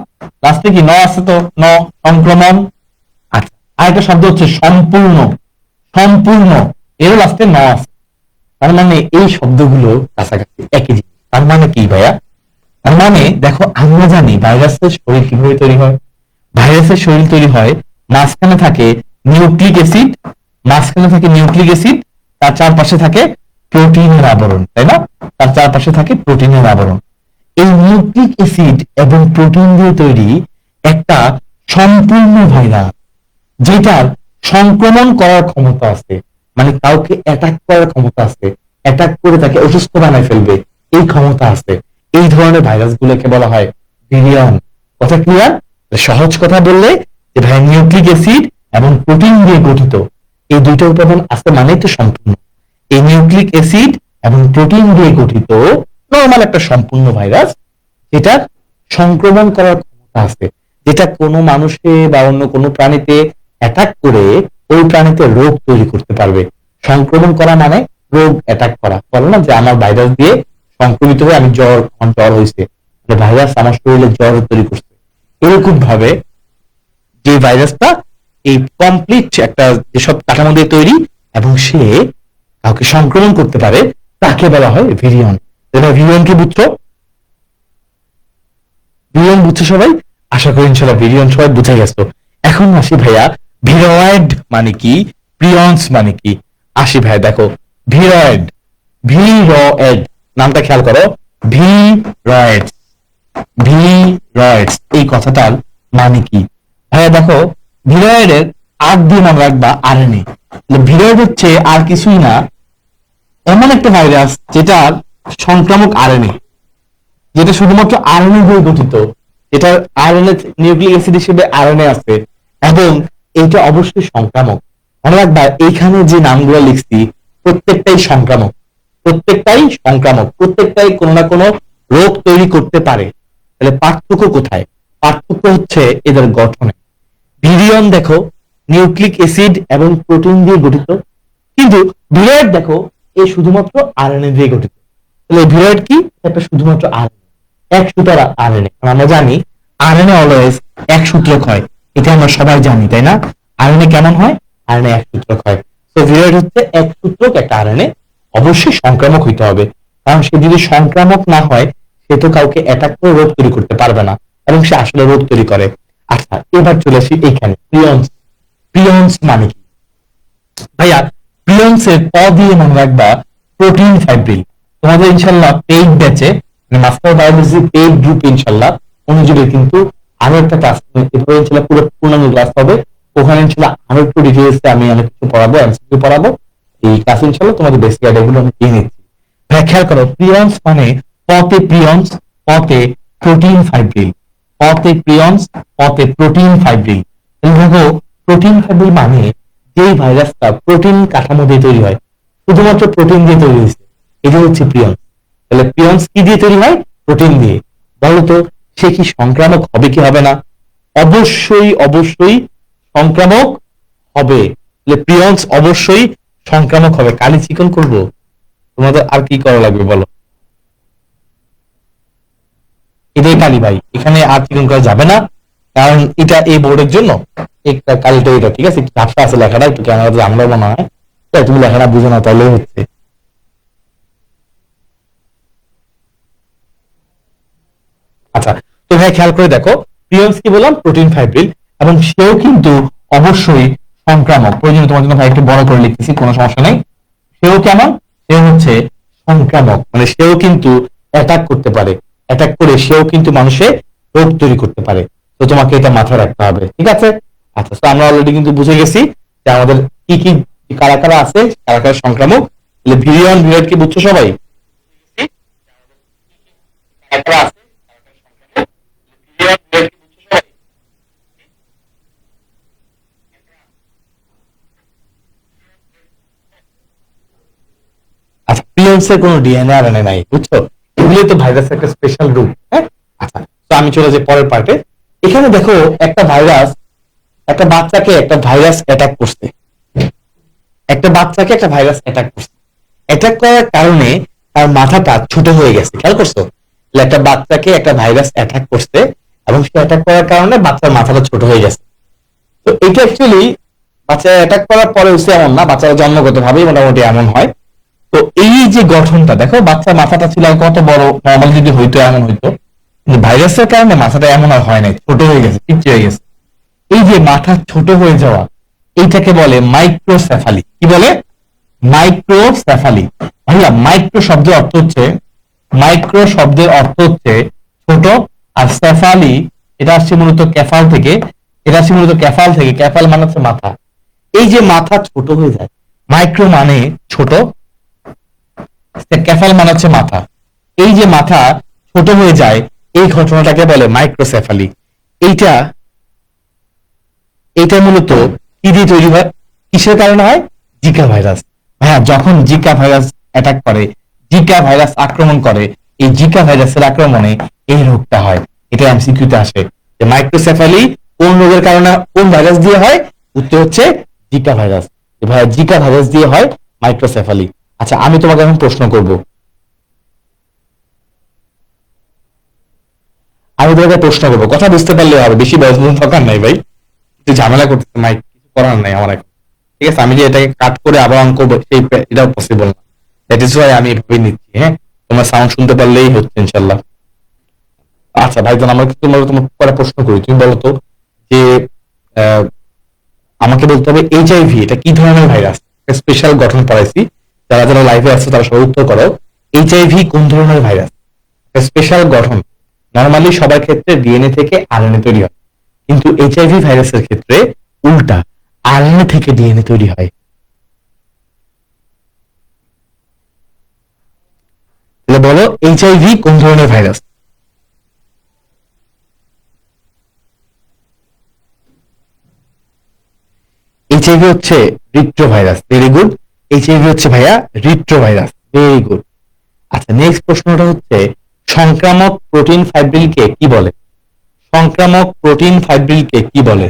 লাস্টে কি ন আছে, তো ন, সংক্রমণ। আচ্ছা, আরেকটা শব্দ হচ্ছে সম্পূর্ণ, সম্পূর্ণ, এরও লাস্টে ন আছে। তার মানে এই শব্দগুলো কাছাকাছি একই জিনিস। তার মানে কি ভাইয়া? তার মানে দেখো, আমরা জানি ভাইরাসের শরীর কিভাবে তৈরি হয়। ভাইরাসের শরীর তৈরি হয়, মাঝখানে থাকে নিউক্লিক অ্যাসিড, মাঝখানে থাকে নিউক্লিক অ্যাসিড, তার চারপাশে থাকে প্রোটিনের আবরণ, তাই না? তার চারপাশে থাকে প্রোটিনের আবরণ। এই নিউক্লিক অ্যাসিড এবং প্রোটিন দিয়ে তৈরি একটা সম্পূর্ণ ভাইরাস, যেটার সংক্রমণ করার ক্ষমতা আছে, মানে কাউকে অ্যাটাক করার ক্ষমতা আছে, অ্যাটাক করে তাকে অসুস্থ বানায় ফেলবে, এই ক্ষমতা আছে। এই ধরনের ভাইরাস গুলোকে বলা হয় ভিরিয়ন। কথা ক্লিয়ার? সহজ কথা বললে যে ভাই নিউক্লিক অ্যাসিড এবং প্রোটিন দিয়ে গঠিত, এই দুইটা উপাদান আছে মানেই তো সম্পূর্ণ। এই নিউক্লিক অ্যাসিড এবং প্রোটিন দিয়ে গঠিত নরমাল একটা সম্পূর্ণ ভাইরাস, যেটার সংক্রমণ করার ক্ষমতা আছে, যেটা কোনো মানুষে বা অন্য কোনো প্রাণীতে অ্যাটাক করে ওই প্রাণীতে রোগ তৈরি করতে পারবে। সংক্রমণ করা মানে রোগ অ্যাটাক করা। বলো না যে আমার ভাইরাস দিয়ে সংক্রমিত হয়ে আমি আমার জ্বর হয়েছে, ভাইরাস আমার শরীরে জ্বর তৈরি করছে। এরকম ভাবে যে ভাইরাসটা এই কমপ্লিট একটা যেসব কাঠামো দিয়ে তৈরি এবং সে কাউকে সংক্রমণ করতে পারে, তাকে বলা হয় ভিরিয়ন। ভিরিয়ন কি বুঝছো? ভিরিয়ন বুঝছো সবাই? আশা করি ইনশাআল্লাহ ভিরিয়ন সবাই বুঝে গেছো। এখন আসি ভাইয়া, ভিরয়েড মানে কি, প্রিয়ন্স মানে কি? আসি ভাইয়া, দেখো ভিরয়েড, ভিরয়েড নামটা খেয়াল করো, ভিরয়েডস, ভিরয়েডস এই কথাটার মানে কি? ভাইয়া দেখো, ভিরয়েডের আগ দিয়ে নাম রাখবা আরএনএ। ভিরয়েড হচ্ছে আর কিছুই না, এমন একটা ভাইরাস যেটার সংক্রামক আরএনএ, যেটা শুধুমাত্র আরএনএ দিয়ে গঠিত, এটার আরএনএ নিউক্লিক অ্যাসিড হিসেবে আরএনএ আছে, এবং এটা অবশ্যই সংক্রামক। মনে রাখবা, এইখানে যে নামগুলো লিখছি প্রত্যেকটাই সংক্রামক, প্রত্যেকটাই সংক্রামক, প্রত্যেকটাই কোনো না কোনো রোগ তৈরি করতে পারে। তাহলে পার্থক্য কোথায়? পার্থক্য হচ্ছে এদের গঠনে। ভিরিয়ন দেখো নিউক্লিক অ্যাসিড এবং প্রোটিন দিয়ে গঠিত, কিন্তু ভিরয়েড দেখো এই শুধুমাত্র আরএনএ দিয়ে গঠিত। তাহলে ভিরয়েড কি? একটা শুধুমাত্র আরএনএ, এক সূত্র আরএনএ। আমরা জানি আরএনএ অলওয়েজ এক সূত্রক হয়, এটা আমরা সবাই জানি, তাই না? আরএনএ কেমন হয়? আরএনএ এক সূত্রক হয়। তো ভিরয়েড হচ্ছে এক সূত্রক একটা আরএনএ, অবশ্যই সংক্রামক হইতে হবে, কারণ সে যদি সংক্রামক না হয় সে তো কাউকে অ্যাটাক করে রোগ তৈরি করতে পারবে না, এবং সে আসলে রোগ তৈরি করে। আচ্ছা, এবার চলে আসি এইখানে, প্রিয়ন্স। প্রিয়ন্স মানে কি ভাইয়া? প্রিয়ন্সের প দিয়ে মনে রাখবা প্রোটিন ফাইব্রিল। তোমাদের ইনশাল্লাহ পেইড ব্যাচে, মাস্টার বায়োলজি পেইড গ্রুপ ইনশাল্লাহ অনুযায়ী কিন্তু আরো একটা ক্লাস, এভাবে ইনশাল্লাহ পুরো পূর্ণাঙ্গ ক্লাস হবে। ওখানে ইনশাল্লাহ আরো একটু ডিটেইলসে আমি অনেক কিছু পড়াবো, এমসিকিউ পড়াবো। এই ক্লাস ইনশাল্লাহ তোমাদের বেসিক আইডিয়া গুলো আমি দিয়ে নিচ্ছি। ভাই খেয়াল করো, প্রিয়ন্স মানে পতে prions, পতে protein fibril, পতে prions, পতে protein fibril. দেখো, প্রোটিন ফাইব্রিল মানে যেই ভাইরাসটা প্রোটিন কাঠামো দিয়ে তৈরি হয়, শুধুমাত্র প্রোটিন দিয়ে তৈরি হয়েছে, এটা হচ্ছে প্রিয়ন্স। তাহলে প্রিয়ন্স কি দিয়ে তৈরি হয়? প্রোটিন দিয়ে। বলতো সে কি সংক্রামক হবে কি হবে না? অবশ্যই অবশ্যই সংক্রামক হবে। তাহলে প্রিয়ন্স অবশ্যই সংক্রামক হবে। কালি চিকন করবো, তোমাদের আর কি করা লাগবে বলো? এটাই কালি ভাই, এখানে আর চিকন করা যাবে না, কারণ এটা এই বোর্ডের জন্য একটা কালিটা এটা, ঠিক আছে? একটু ঝাপসা আছে লেখাটা, একটু ক্যামেরাতে আমরা মনে হয়, তাই তুমি লেখাটা বুঝো না তাহলে হচ্ছে। আচ্ছা, তো ভাই খেয়াল করে দেখো, প্রিয়ন্স কি বললাম? প্রোটিন ফাইব্রিল, এবং সেও কিন্তু অবশ্যই সংক্রামক। প্রয়োজনে তোমার জন্য ভাই একটু বড় করে লিখতেছি, কোনো সমস্যা নেই। সেও কেমন? সে হচ্ছে সংক্রামক, মানে সেও কিন্তু অ্যাটাক করতে পারে, অ্যাটাক করে সেও কিন্তু মানুষের রোগ তৈরি করতে পারে। তো তোমাকে এটা মাথায় রাখতে হবে, ঠিক আছে? আচ্ছা, তো আমরা অলরেডি কিন্তু বুঝে গেছি যে আমাদের কি কি কারা কারা আছে, কারা কারা সংক্রামক। তাহলে ভিরিয়ন ভিরাইড কি বুঝছো সবাই? কারা কারা আছে, ভিরিয়ন ভিরাইড কি বুঝছো সবাই? আচ্ছা, প্রিয়ন্সের কোনো ডিএনএ আরএনএ নাই, বুঝছো? এগুলোই তো ভাইরাসের একটা স্পেশাল রূপ, হ্যাঁ? আচ্ছা, তো আমি চলে যাই পরের পার্টে। এখানে দেখো একটা ভাইরাস, একটা বাচ্চাকে একটা ভাইরাস অ্যাটাক করছে, একটা বাচ্চাকে একটা ভাইরাস অ্যাটাক করছে। অ্যাটাক করার কারণে তার মাথাটা ছোট হয়ে গেছে, খেয়াল করছো? তাহলে একটা বাচ্চাকে একটা ভাইরাস অ্যাটাক করছে এবং সে অ্যাটাক করার কারণে বাচ্চার মাথাটা ছোট হয়ে গেছে। তো এটা অ্যাকচুয়ালি বাচ্চা অ্যাটাক করার পরে হচ্ছে এমন না, বাচ্চারা জন্মগত ভাবেই মোটামুটি এমন হয়। তো এই যে গঠনটা দেখো, বাচ্চার মাথাটা ছিল কত বড়, নর্মালি যদি হইতো এমন হইতো, কিন্তু ভাইরাসের কারণে মাথাটা এমন আর হয় নাই, ছোট হয়ে গেছে, পিচ্ছি হয়ে গেছে। এই যে মাথা ছোট হয়ে যাওয়া, এইটাকে বলে মাইক্রোসেফালি। কি বলে? মাইক্রোসেফালি। ভাইয়া, মাইক্রো শব্দের অর্থ হচ্ছে, মাইক্রো শব্দের অর্থ হচ্ছে ছোট, আর সেফালি এটা আসছে মূলত ক্যাফাল থেকে, এটা আসছে মূলত ক্যাফাল থেকে, ক্যাফাল মানে হচ্ছে মাথা। এই যে মাথা ছোট হয়ে যায়, মাইক্রো মানে ছোট, ক্যাফাল মানে হচ্ছে মাথা। এই যে মাথা ছোট হয়ে যায়, এই ঘটনাটাকে বলে মাইক্রোসেফালি। এইটা এটা মূলত কি দিয়ে তৈরি হয়, কিসের কারণে হয়? Zika virus. হ্যাঁ, যখন জিকা ভাইরাস অ্যাটাক করে, জিকা ভাইরাস আক্রমণ করে, এই জিকা ভাইরাসের আক্রমণে এই রোগটা হয়। এটা এমসিকিউতে আসে যে মাইক্রোসেফালি কোন রোগের কারণে, কোন ভাইরাস দিয়ে হয়? উত্তর হচ্ছে জিকা ভাইরাস। জিকা ভাইরাস দিয়ে হয় মাইক্রোসেফালি। আচ্ছা, আমি তোমাকে এখন প্রশ্ন করব, আমি তোমাকে প্রশ্ন করবো, কথা বুঝতে পারলে হবে, বেশি বয়স দরকার নাই ভাই, একটু ঝামেলা করতেছে মাইক, কিছু করার নাই আমার এখন। ঠিক আছে, আমি যে এটাকে কাট করে আবার অন করবো সেই এটাও পসিবল না। দ্যাট ইজ ওয়াই আমি এভাবে নিচ্ছি। হ্যাঁ, তোমার সাউন্ড শুনতে পারলেই হচ্ছে ইনশাল্লাহ। আচ্ছা ভাইজান, আমরা তোমার তোমার পরে প্রশ্ন করি, তুমি বলো তো যে আহ, আমাকে বলতে হবে এইচআইভি এটা কি ধরনের ভাইরাস? স্পেশাল গঠন পড়াইছি, যারা যারা লাইভে আছে তারা সবাই উত্তর করো। এইচআইভি কোন ধরনের ভাইরাস? স্পেশাল গঠন। নর্মালি সবার ক্ষেত্রে ডিএনএ থেকে আরএনএ তৈরি হয়, কিন্তু এইচআইভি ভাইরাসের ক্ষেত্রে উল্টা, আরএনএ থেকে ডিএনএ তৈরি হয়। তাহলে বলো এইচআইভি কোন ধরনের ভাইরাস? এইচআইভি হচ্ছে রিট্রো ভাইরাস। Very good. এইচআইভি হচ্ছে ভাইয়া রিট্রো ভাইরাস। Very good. আচ্ছা, নেক্সট প্রশ্নটা হচ্ছে সংক্রামক প্রোটিন ফাইব্রিলকে কি বলে? সংক্রামক প্রোটিন ফাইব্রিলকে কি বলে?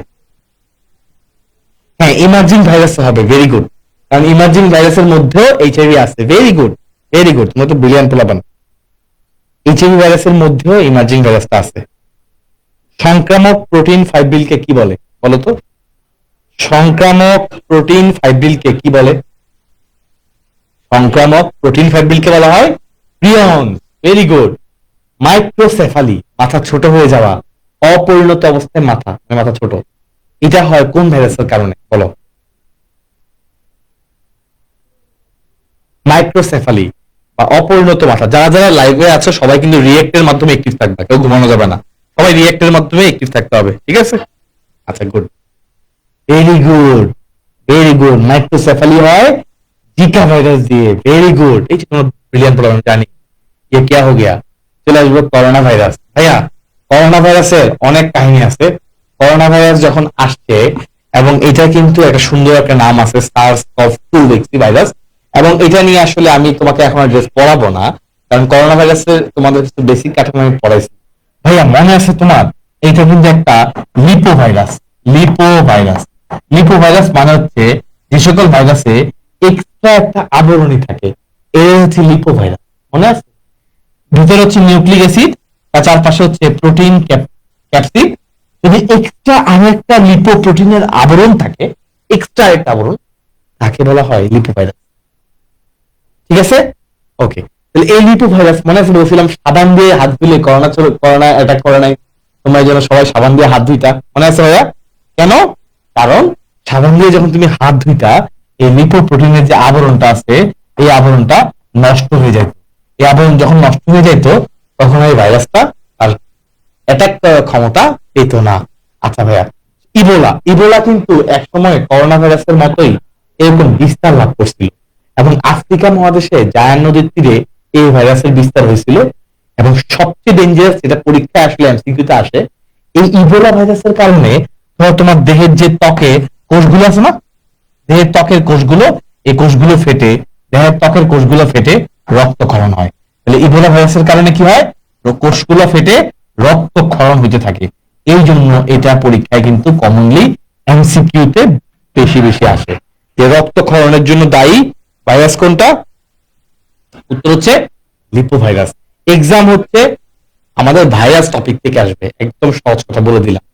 হ্যাঁ, ইমার্জিং ভাইরাস হবে। ভেরি গুড, কারণ ইমার্জিং ভাইরাসের মধ্যেও এইচআইভি আছে। ভেরি গুড, ভেরি গুড, তোমরা তো ব্রিলিয়ান্ট পোলাপান। এইচআইভি ভাইরাসের মধ্যেও ইমার্জিং ভাইরাসটা আছে। সংক্রামক প্রোটিন ফাইব্রিলকে কি বলে বলো তো? সংক্রামক প্রোটিন ফাইব্রিলকে কি বলে? সংক্রামক প্রোটিন ফাইব্রিলকে বলা হয় প্রিয়ন। Very good. মাইক্রোসেফালি মাথা ছোট হয়ে যাওয়া, অপরিণত অবস্থায় মাথা, মানে মাথা ছোট, এটা হয় কোন ভাইরাসের কারণে বলো? মাইক্রোসেফালি বা অপরিণত মাথা। যারা যারা লাইভে আছে সবাই কিন্তু রিয়েক্টের মাধ্যমে অ্যাক্টিভ থাকবে, কেউ ঘুমানো যাবে না, সবাই রিয়েক্টের মাধ্যমে অ্যাক্টিভ থাকতে হবে, ঠিক আছে? আচ্ছা, good, very good, very good. Microcephaly হয় জিকা ভাইরাস দিয়ে। ভেরি গুড, এই যে তোমার ব্রিলিয়ান্ট প্রবলেম জানি। ये क्या हो गया? চলে আসবো করোনা ভাইরাস। ভাইয়া, করোনা ভাইরাসের অনেক কাহিনী আছে। করোনা ভাইরাস যখন আসছে, এবং এটা কিন্তু একটা সুন্দর একটা নাম আছে, সার্স কভ 2 দেখছি ভাইরাস, এবং এটা নিয়ে আসলে আমি তোমাকে এখন ড্রেস পড়াবো না, কারণ করোনা ভাইরাসের তোমাদের কিছু বেসিক কাঠামো আমি পড়াইছি। ভাইয়া, মনে আছে তোমার? এইটা কিন্তু একটা lipo virus. Lipo virus, lipo virus মানে হচ্ছে যে সকল ভাইরাসে এক্সট্রা একটা আবরণী থাকে, এর হচ্ছে লিপো ভাইরাস। মনে আছে? ভিতরে হচ্ছে নিউক্লিক অ্যাসিড, তার চারপাশে হচ্ছে প্রোটিন ক্যাপসিড। যদি এক্সট্রা আরেকটা লিপো প্রোটিনের আবরণ থাকে, এক্সট্রা একটা আবরণ, তাকে বলা হয় লিপো ভাইরাস। ঠিক আছে, ওকে। তাহলে এই লিপো ভাইরাস, মনে আছে বলছিলাম সাবান দিয়ে হাত ধুলে করোনা অ্যাটাক করে নাই? তোমরা যেন সবাই সাবান দিয়ে হাত ধুইতা, মনে আছে ভাইয়া? কেন? কারণ সাবান দিয়ে যখন তুমি হাত ধুইতা, এই লিপো প্রোটিনের যে আবরণটা আছে, এই আবরণটা নষ্ট হয়ে যায়। এই আবরণ যখন নষ্ট হয়ে যেত, তখন এই ভাইরাসটা আর অ্যাটাক করার ক্ষমতা পেত না। আচ্ছা ভাইয়া, ইবোলা ইবোলা কিন্তু একসময় করোনা ভাইরাসের মতোই এরকম বিস্তার লাভ করছিল, এবং আফ্রিকা মহাদেশে জায়ান নদীর তীরে এই ভাইরাসের বিস্তার হয়েছিল। এবং সবচেয়ে ডেঞ্জারাস, যেটা পরীক্ষায় আসলে এমসিকিউতে আসে, এই ইবোলা ভাইরাসের কারণে তোমার দেহের যে ত্বকের কোষগুলো আছে না, দেহের ত্বকের কোষগুলো, এই কোষগুলো ফেটে, দেহের ত্বকের কোষগুলো ফেটে রক্তক্ষরণ হয়। তাহলে ইবোলা ভাইরাসের কারণে কি হয়? কোষগুলো ফেটে রক্তক্ষরণ হতে থাকে। এই জন্য এটা পরীক্ষায় কিন্তু কমনলি এমসিকিউতে বেশি বেশি আসে, যে রক্তক্ষরণের জন্য দায়ী ভাইরাস কোনটা? উত্তর হচ্ছে লিপো ভাইরাস। এক্সাম হচ্ছে আমাদের ভাইরাস টপিক থেকে আসবে, একদম সহজ কথা বলে দিলাম।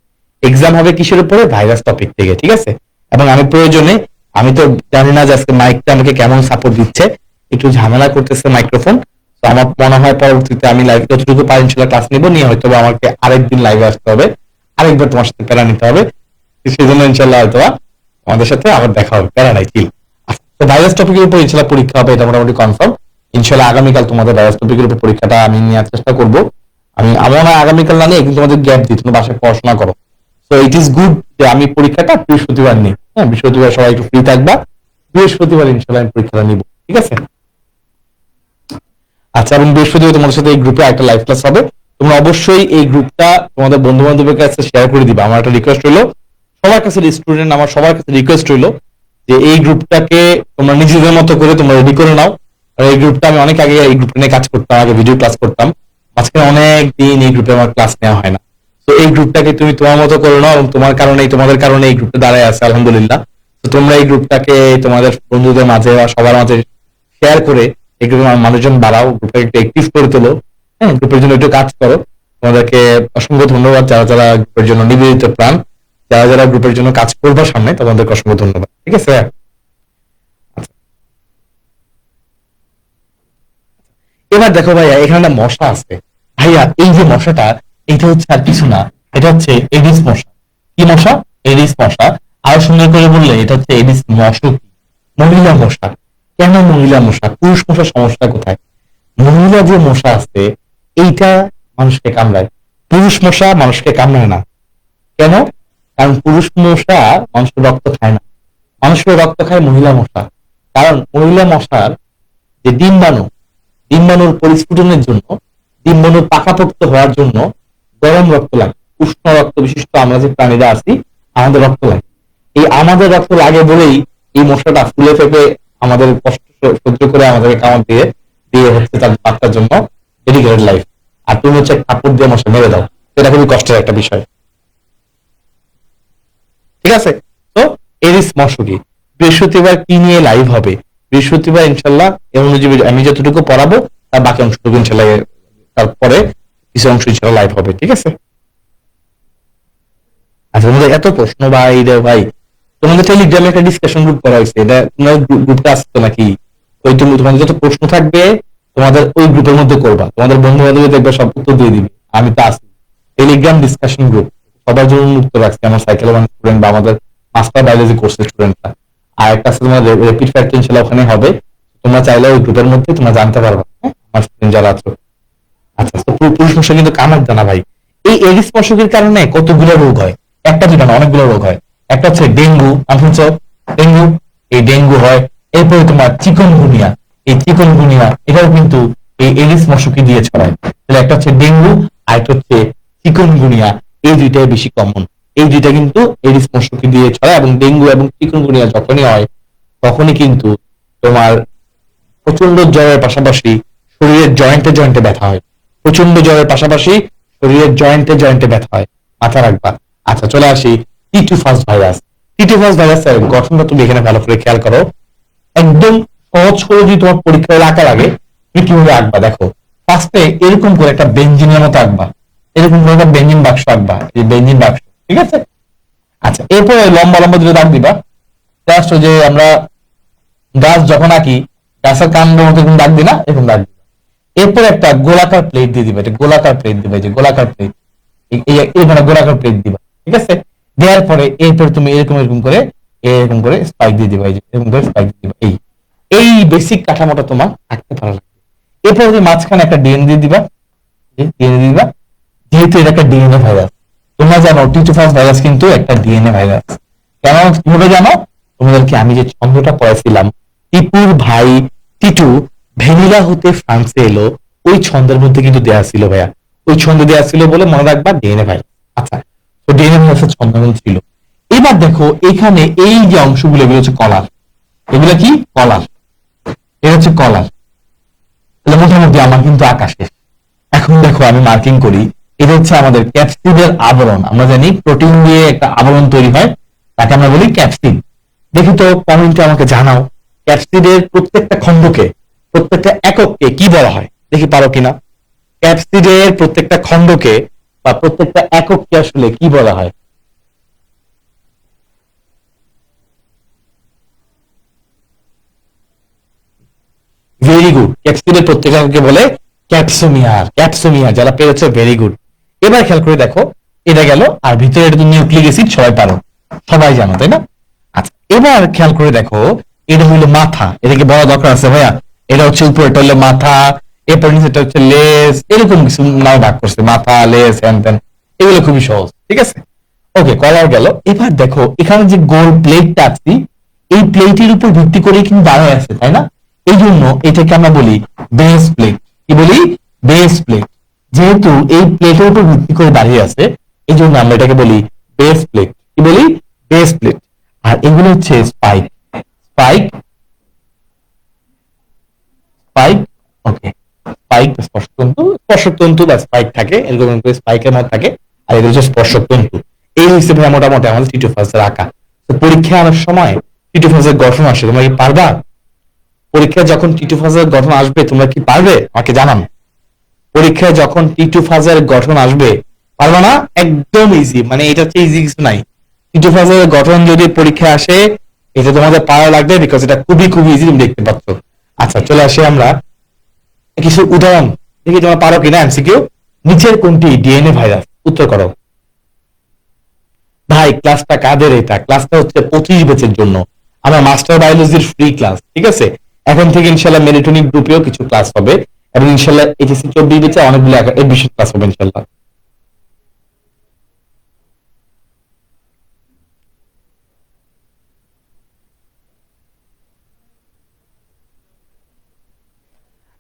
এক্সাম হবে কিসের উপরে? ভাইরাস টপিক থেকে, ঠিক আছে? এবং আমি প্রয়োজনে, আমি তো জানি না যে আজকে মাইকটা আমাকে কেমন সাপোর্ট দিচ্ছে, একটু ঝামেলা করতেছে মাইক্রোফোন। তো আমার মনে হয় পরবর্তীতে আমি লাইভ যতটুকু পারি ইনশাল্লাহ ক্লাস নিবো, নিয়ে হয়তো আমাকে আরেকদিন লাইভে আসতে হবে, আরেকবার তোমার সাথে প্যারা নিতে হবে। সেই জন্য ইনশাল্লাহ হয়তো আমাদের সাথে আবার দেখা হবে, প্যারা নাই, চিল। তো ভাইরাস টপিকের উপর ইনশাল্লাহ পরীক্ষা হবে, এটা মোটামুটি কনফার্ম। ইনশাল্লাহ আগামীকাল তোমাদের ভাইরাস টপিকের উপর পরীক্ষাটা আমি নেওয়ার চেষ্টা করবো। আমি আমার আগামীকাল না নিয়ে কিন্তু তোমাদের গ্যাপ দিই, তুমি বাসায় পড়াশোনা করো। তো ইট ইজ গুড যে আমি পরীক্ষাটা বৃহস্পতিবার নিই। হ্যাঁ, বৃহস্পতিবার সবাই একটু ফ্রি থাকবা, বৃহস্পতিবার ইনশাল্লাহ আমি পরীক্ষাটা নিব, ঠিক আছে? আচ্ছা, এবং বৃহস্পতিবার তোমাদের সাথে এই গ্রুপে একটা লাইভ ক্লাস হবে। তোমরা অবশ্যই এই গ্রুপটা তোমাদের বন্ধু বান্ধবের কাছে শেয়ার করে দিবা। আমার একটা রিকোয়েস্ট রইলো সবার কাছে, স্টুডেন্ট আমার সবার কাছে রিকোয়েস্ট রইলো যে এই গ্রুপটাকে তোমরা নিজেদের মতো করে তোমরা রেডি করে নাও। আর এই গ্রুপটা আমি অনেক আগে এই গ্রুপটা নিয়ে কাজ করতাম, আগে ভিডিও ক্লাস করতাম, মাঝখানে অনেক দিন এই গ্রুপে আমার ক্লাস নেওয়া হয় না। তো এই গ্রুপটাকে তুমি তোমার মতো করে নাও, এবং তোমার কারণে, তোমাদের কারণে এই গ্রুপটা দাঁড়ায় আছে আলহামদুলিল্লাহ। তো তোমরা এই গ্রুপটাকে তোমাদের বন্ধুদের মাঝে বা সবার মাঝে শেয়ার করে এই গ্রুপের মানুষজন বাড়াও, গ্রুপে একটু অ্যাক্টিভ করে তোলো। হ্যাঁ, গ্রুপের জন্য একটু কাজ করো। তোমাদেরকে অসংখ্য ধন্যবাদ, যারা যারা গ্রুপের জন্য নিবেদিত প্রাণ, যারা যারা গ্রুপের জন্য কাজ করবার সামনে, তোমাদেরকে অসংখ্য ধন্যবাদ, ঠিক আছে? এবার দেখো ভাইয়া, এখানে একটা মশা আছে। ভাইয়া, এই যে মশাটা, এটা হচ্ছে আর কিছু না, এটা হচ্ছে এডিস মশা। কি মশা? এডিস মশা। আরো সুন্দর করে বললে এটা হচ্ছে এডিস মশক, মহিলা মশা। কেন মহিলা মশা? পুরুষ মশার সমস্যা কোথায়? মহিলা যে মশা আছে এইটা মানুষকে কামড়ায়, পুরুষ মশা মানুষকে কামড়ায় না। কেন? কারণ পুরুষ মশা মানুষের রক্ত খায় না, মানুষের রক্ত খায় মহিলা মশা। কারণ মহিলা মশার যে ডিম্বাণু, ডিম্বাণুর পরিস্ফুটনের জন্য, ডিম্বাণুর পাকাপোক্ত হওয়ার জন্য গরম রক্ত লাগে। উষ্ণ রক্ত বিশিষ্ট আমরা যে প্রাণীরা আছি, আমাদের রক্ত লাগে। এই আমাদের রক্ত লাগে বলেই এই মশাটা ফুলে ফেপে আমাদের কষ্ট সহ্য করে আমাদেরকে কামড় দিয়ে দিয়ে হচ্ছে তার বাচ্চার জন্য ডেডিকেটেড লাইফ। আর তুমি হচ্ছে কাপড় দিয়ে মশা মেরে দাও, এটা খুবই কষ্টের একটা বিষয়, ঠিক আছে? তো এরিস মশকি বৃহস্পতিবার কি নিয়ে লাইভ হবে? বৃহস্পতিবার ইনশাল্লাহ এ অনুযায়ী আমি যতটুকু পড়াবো তার বাকি অংশটুকু ইনশাল্লাহ তারপরে কিছু অংশ ইনশাল্লাহ লাইভ হবে, ঠিক আছে? আচ্ছা, তোমাদের এত প্রশ্ন ভাই রে ভাই, তোমাদের টেলিগ্রামে একটা ডিসকাশন গ্রুপ করা হয়েছে, এটা তোমরা গ্রুপটা আসতো নাকি? ওই তুমি তোমাদের যত প্রশ্ন থাকবে তোমাদের ওই গ্রুপের মধ্যে করবা, তোমাদের বন্ধু বান্ধব দেখবে সব উত্তর দিয়ে দিবে। আমি তো আছি, টেলিগ্রাম ডিসকাশন গ্রুপ সবার জন্য উন্মুক্ত রাখছি, আমার সাইকেল স্টুডেন্ট বা আমাদের মাস্টার বায়োলজি কোর্সের স্টুডেন্টরা। আর একটা আছে তোমাদের রেপিড ফ্যাক্টর ইনশাল্লাহ ওখানে হবে, তোমরা চাইলে ওই গ্রুপের মধ্যে তোমরা জানতে পারবা, হ্যাঁ, আমার স্টুডেন্ট যারা আছো। আচ্ছা, তো পুরুষ মশা কিন্তু কামড় দেয় না ভাই। এই এডিস মশকের কারণে কতগুলো রোগ হয়, একটা দুটা না, অনেকগুলো রোগ হয়। একটা হচ্ছে ডেঙ্গু, আমি শুনছো? ডেঙ্গু, এই ডেঙ্গু হয়। এরপরে তোমার চিকনগুনিয়া, এই চিকনগুনিয়া এটাও কিন্তু এই এডিস মশকি দিয়ে ছড়ায়। তাহলে একটা হচ্ছে ডেঙ্গু, আর একটা হচ্ছে চিকনগুনিয়া। এই দুইটাই বেশি কমন, এই দুইটা কিন্তু এডিস মশকি দিয়ে ছড়ায়। এবং ডেঙ্গু এবং চিকনগুনিয়া যখনই হয় তখনই কিন্তু তোমার প্রচন্ড জ্বরের পাশাপাশি শরীরের জয়েন্টে জয়েন্টে ব্যথা হয়। প্রচন্ড জ্বরের পাশাপাশি শরীরের জয়েন্টে জয়েন্টে ব্যথা হয়, মাথা রাখবা। আচ্ছা, চলে আসি টি2 ফার্স্ট ভাইরাস। টি2 ফার্স্ট ভাইরাসের গঠনটা তুমি এখানে ভালো করে খেয়াল করো। একদম সহজ করে যদি তোমার পরীক্ষায় আঁকা লাগে, তুমি কিভাবে আঁকবা দেখো। ফার্স্টে এরকম করে একটা বেঞ্জিনের মতো আঁকবা, এরকম করে একটা বেঞ্জিন বাক্স আঁকবা, এই বেঞ্জিন বাক্স, ঠিক আছে? আচ্ছা, এরপরে লম্বা লম্বা দুটো দাগ দিবা। জাস্ট যে আমরা গাছ যখন আঁকি, গাছের কাণ্ড মতো এরকম দাগ দিই না, এরকম দাগ দিবা। এরপর একটা গোলাকার প্লেট দিয়ে দিবা, এটা গোলাকার প্লেট দিবা, এই যে গোলাকার প্লেট, এইখানে গোলাকার প্লেট দিবা, ঠিক আছে? দেওয়ার পরে এরপর তুমি এরকম এরকম করে স্পাইক দিয়ে দিবা, এই যে এরকম করে স্পাইক দিয়ে দিবা। এই এই বেসিক কাঠামোটা তোমার আঁকতে পারা লাগবে। এরপর যে মাঝখানে একটা ডিএনএ দিয়ে দিবা, ডিএনএ দিবা। যেহেতু এটা একটা ডিএনএ ভাইরাস, তুমি তোমরা জানো টিটোফাস ভাইরাস কিন্তু একটা ডিএনএ ভাইরাস। কেন কিভাবে জানো? তোমাদেরকে আমি যে ছন্দটা পড়াইছিলাম, টিপুর ভাই টিটু ভ্যানিলা হতে ফ্রান্সে এলো, ওই ছন্দের মধ্যে কিন্তু দেয়া ছিল ভাইয়া। ওই ছন্দ দেয়া ছিল বলে মনে রাখবা ডিএনএ ভাইরাস। আচ্ছা, তো ডিএনএ ভাইরাসের ছন্দগুলো ছিল। এবার দেখো এখানে এই যে অংশগুলো, এগুলো হচ্ছে কলার। এগুলো কি? কলার। এটা হচ্ছে কলার। তাহলে মোটামুটি আমার কিন্তু আকাশে। এখন দেখো আমি মার্কিং করি, এটা হচ্ছে আমাদের ক্যাপসিডের আবরণ। আমরা জানি প্রোটিন দিয়ে একটা আবরণ তৈরি হয়, তাকে আমরা বলি ক্যাপসিড। দেখি তো কমেন্টে আমাকে জানাও, ক্যাপসিডের প্রত্যেকটা খণ্ডকে, প্রত্যেকটা একককে কি বলা হয়, দেখি পারো কিনা। ক্যাপসিডের প্রত্যেকটা খণ্ডকে বা প্রত্যেকটা একককে আসলে কি বলা হয়? ভেরি গুড, ক্যাপসিডের প্রত্যেকটা একককে বলে ক্যাপসোমিয়ার। ক্যাপসোমিয়ার যারা পেরেছে ভেরি গুড। এবার খেয়াল করে দেখো, এটা গেল, আর ভিতরে এটা তো নিউক্লিক অ্যাসিড, সবাই পারো, সবাই জানো তাই না? আচ্ছা, এবার খেয়াল করে দেখো, এটা হলো মাথা। এটাকে বড় দরকার আছে ভাইয়া? এটা হচ্ছে উপরেটা হলো মাথা, এরপর নিচেটা হচ্ছে লেজ, এরকম কিছু নাম ভাগ করছে, মাথা লেজ হ্যান ত্যান। এগুলো খুবই সহজ, ঠিক আছে। ওকে, কলার গেল। এবার দেখো এখানে যে গোল প্লেটটা আছে, এই প্লেটের উপর ভিত্তি করে কিন্তু দাঁড়ায় আছে তাই না? এই জন্য এটাকে আমরা বলি বেস প্লেট। কি বলি? Base plate. যেহেতু এই প্লেটের উপর ভিত্তি করে দাঁড়িয়ে আছে, এই জন্য আমরা এটাকে বলি বেস প্লেট। কি বলি? Base plate. আর এগুলো হচ্ছে spike. Spike, spike. Okay, spike বা স্পর্শক তন্তু। স্পর্শক তন্তু বা স্পাইক থাকে, এরকম স্পাইকের মধ্যে থাকে। আর এগুলো হচ্ছে স্পর্শক তন্তু। এই হিসেবে মোটামুটি আমাদের টিটোফাসের আঁকা। তো পরীক্ষায় আনার সময় টিটোফাসের গঠন আসে, তোমরা কি পারবা? পরীক্ষায় যখন টিটোফাসের গঠন আসবে তোমরা কি পারবে? আমাকে জানান। পরীক্ষায় যখন টিটোফাসের গঠন আসবে, পারবা না? একদম ইজি, মানে এটা হচ্ছে ইজি কিছু নাই। টিটোফাসের গঠন যদি পরীক্ষায় আসে, এটা তোমাদের পারা লাগবে, বিকজ এটা খুবই খুবই ইজি, তুমি দেখতে পাচ্ছ। আচ্ছা, চলে আসি আমরা কিছু উদাহরণ। দেখি তোমরা পারো কিনা এমসিকিউ। নিচের কোনটি ডিএনএ ভাইরাস? উত্তর করো। ভাই ক্লাসটা কাদের? এটা ক্লাসটা হচ্ছে 25 ব্যাচের জন্য। আমার মাস্টার বায়োলজির ফ্রি ক্লাস, ঠিক আছে। এখন থেকে ইনশাল্লাহ মেরিটনিক গ্রুপেও কিছু ক্লাস হবে, এবং ইনশাল্লাহ এইচএসসি 24 ব্যাচে অনেকগুলো এডমিশন ক্লাস হবে ইনশাল্লাহ।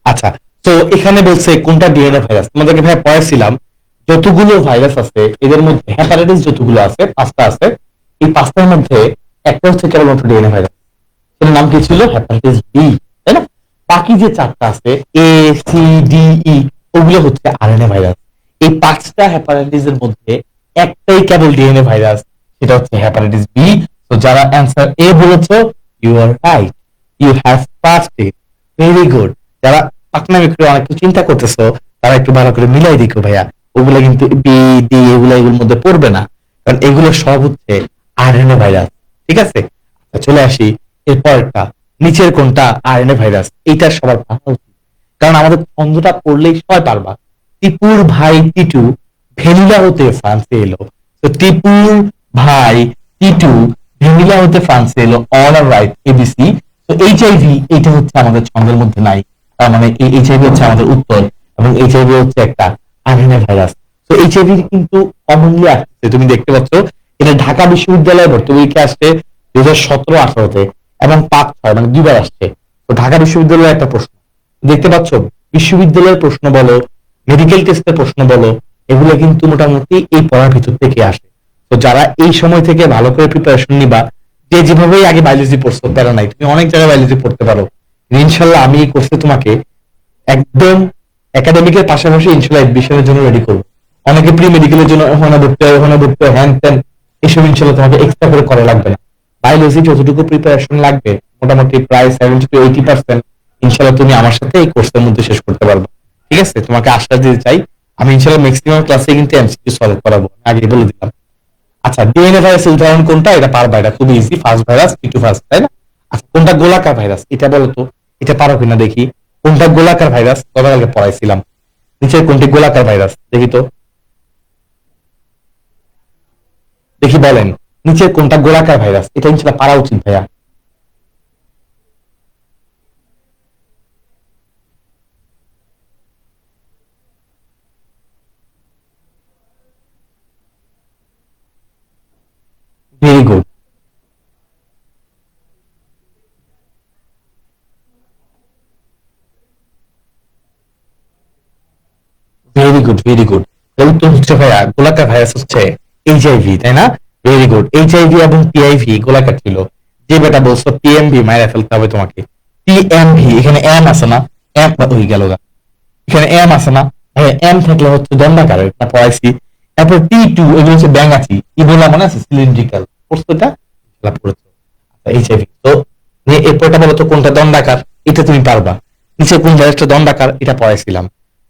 আচ্ছা, তো এখানে বলছে কোনটা ডিএনএ ভাইরাস। তোমাদেরকে ভাই পড়াইছিলাম, যতগুলো ভাইরাস আছে এদের মধ্যে হ্যাপাটাইটিস যতগুলো আছে, 5টা আছে। এই 5টার মধ্যে একটা হচ্ছে কেবলমাত্র ডিএনএ ভাইরাস। এর নাম কি ছিল? হেপাটাইটিস বি, তাই না? বাকি যে 4টা আছে, এ সি ডি ই, ওগুলো হচ্ছে আরএনএ ভাইরাস। এই 5টা হেপাটাইটিস এর মধ্যে একটাই কেবল ডিএনএ ভাইরাস, সেটা হচ্ছে হেপাটাইটিস বি। তো যারা অ্যান্সার এ বলেছো, you are right, you have passed it, very good. যারা পাকনামি করে অনেক কিছু চিন্তা করতেছো, তারা একটু ভালো করে মিলাই দেখো ভাইয়া। ওগুলো কিন্তু বি ডি এগুলো এগুলোর মধ্যে পড়বে না, কারণ এগুলো সব হচ্ছে আরএনএ ভাইরাস, ঠিক আছে। চলে আসি এরপরটা, নিচের কোনটা আরএনএ ভাইরাস? এইটা সবার পাওয়া উচিত, কারণ আমাদের ছন্দটা পড়লেই সবাই পারবা। টিপুর ভাই টিটু ভ্যানিলা হতে ফ্রান্সে এলো। তো টিপুর ভাই টিটু ভ্যানিলা হতে ফ্রান্সে এলো, অল আর রাইট, এবিসি। তো এইচআইভি এটা হচ্ছে আমাদের ছন্দের মধ্যে নাই, তার মানে এইচআইভি হচ্ছে আমাদের উত্তর, এবং এইচআইভি হচ্ছে একটা আরএনএ ভাইরাস। তো এইচআইভি কিন্তু কমনলি আসছে, তুমি দেখতে পাচ্ছ, এটা ঢাকা বিশ্ববিদ্যালয়ে ভর্তি পরীক্ষা আসছে 2017-18-তে, এবং 5-6 মানে 2বার আসছে। তো ঢাকা বিশ্ববিদ্যালয়ের একটা প্রশ্ন দেখতে পাচ্ছ, বিশ্ববিদ্যালয়ের প্রশ্ন বলো, মেডিকেল টেস্টের প্রশ্ন বলো, এগুলো কিন্তু মোটামুটি এই পড়ার ভিতর থেকে আসে। তো যারা এই সময় থেকে ভালো করে প্রিপারেশন নিবা, যে যেভাবেই আগে বায়োলজি পড়ছো প্যারা নাই, তুমি অনেক জায়গায় বায়োলজি পড়তে পারো। ইনশাল্লাহ আমি এই কোর্সে তোমাকে একদম একাডেমিকের পাশাপাশি ইনশাল্লাহ এডমিশনের জন্য রেডি করবো। অনেকে প্রি মেডিকেলের জন্য ওখানে ভর্তি হয়, ওখানে ভর্তি হয়, হ্যান ত্যান, এসব ইনশাল্লাহ তোমাকে এক্সট্রা করে করা লাগবে না। বায়োলজি যতটুকু প্রিপারেশন লাগবে, মোটামুটি প্রায় 70 to 80% ইনশাল্লাহ তুমি আমার সাথে এই কোর্সের মধ্যে শেষ করতে পারবে, ঠিক আছে। তোমাকে আশ্বাস দিতে চাই, আমি ইনশাল্লাহ ম্যাক্সিমাম ক্লাসে কিন্তু এমসিকিউ সলভ করাবো, আগে বলে দিলাম। আচ্ছা, ডিএনএ ভাইরাসের উদাহরণ কোনটা? এটা পারবা, এটা খুবই easy, first virus, Titu first, তাই না? আচ্ছা, কোনটা গোলাকার ভাইরাস এটা বলো তো, এটা পারো কিনা দেখি। কোনটা গোলাকার ভাইরাস? গতকালকে পড়াইছিলাম। নিচের কোনটি গোলাকার ভাইরাস দেখি তো, দেখি বলেন। নিচের কোনটা গোলাকার ভাইরাস? এটা ইনশাল্লাহ পারা উচিত ভাইয়া। Very good, very good, very good. উত্তর হচ্ছে ভাইয়া গোলাকার ভাইরাস হচ্ছে এইচআইভি, তাই না? ভেরি গুড, এইচআইভি এবং পিআইভি গোলাকার ছিল। যে বেটা বলছো পিএমভি, মায়েরা ফেলতে হবে তোমাকে। পিএমভি, এখানে এম আছে না? এম হয়ে গেল গা। এখানে এম আছে না? হ্যাঁ, এম থাকলে হচ্ছে দণ্ডাকার, এটা পড়াইছি। তারপর টি টু, এগুলো হচ্ছে ব্যাঙাচি। ইবোলা মনে আছে? সিলিন্ড্রিক্যাল পড়ছো এটা? খেলা পড়েছো। এইচআইভি তো এরপরটা বলো তো কোনটা দণ্ডাকার, এটা তুমি পারবা। নিচে কোন ভাইরাসটা দণ্ডাকার, এটা পড়াইছিলাম।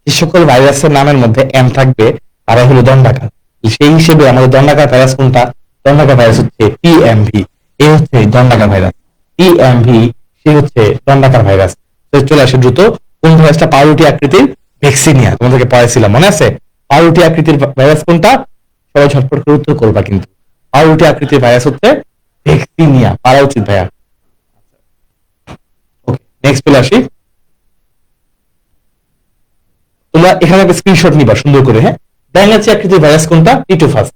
যে সকল ভাইরাসের নামের মধ্যে এম থাকবে তারা হলো দণ্ডাকার। সেই হিসেবে আমাদের দণ্ডাকার ভাইরাস কোনটা? দণ্ডাকার ভাইরাস হচ্ছে পিএমভি। এই হচ্ছে দণ্ডাকার ভাইরাস। পিএমভি, সে হচ্ছে দণ্ডাকার ভাইরাস। তো চলে আসে দ্রুত, কোন ভাইরাসটা পাউরুটি আকৃতির? ভ্যাকসিনিয়া, তোমাদেরকে পড়াইছিলাম মনে আছে? পাউরুটি আকৃতির ভাইরাস কোনটা? সবাই ঝটপট করে উত্তর করবা কিন্তু। পাউরুটি আকৃতির ভাইরাস হচ্ছে ভ্যাকসিনিয়া, পারা উচিত ভাইয়া। ওকে, নেক্সট চলে আসি। তোমরা এখানে একটা স্ক্রিনশট নিবা সুন্দর করে, হ্যাঁ? ব্যাঙাচি আকৃতির ভাইরাস কোনটা? টিটোফাস।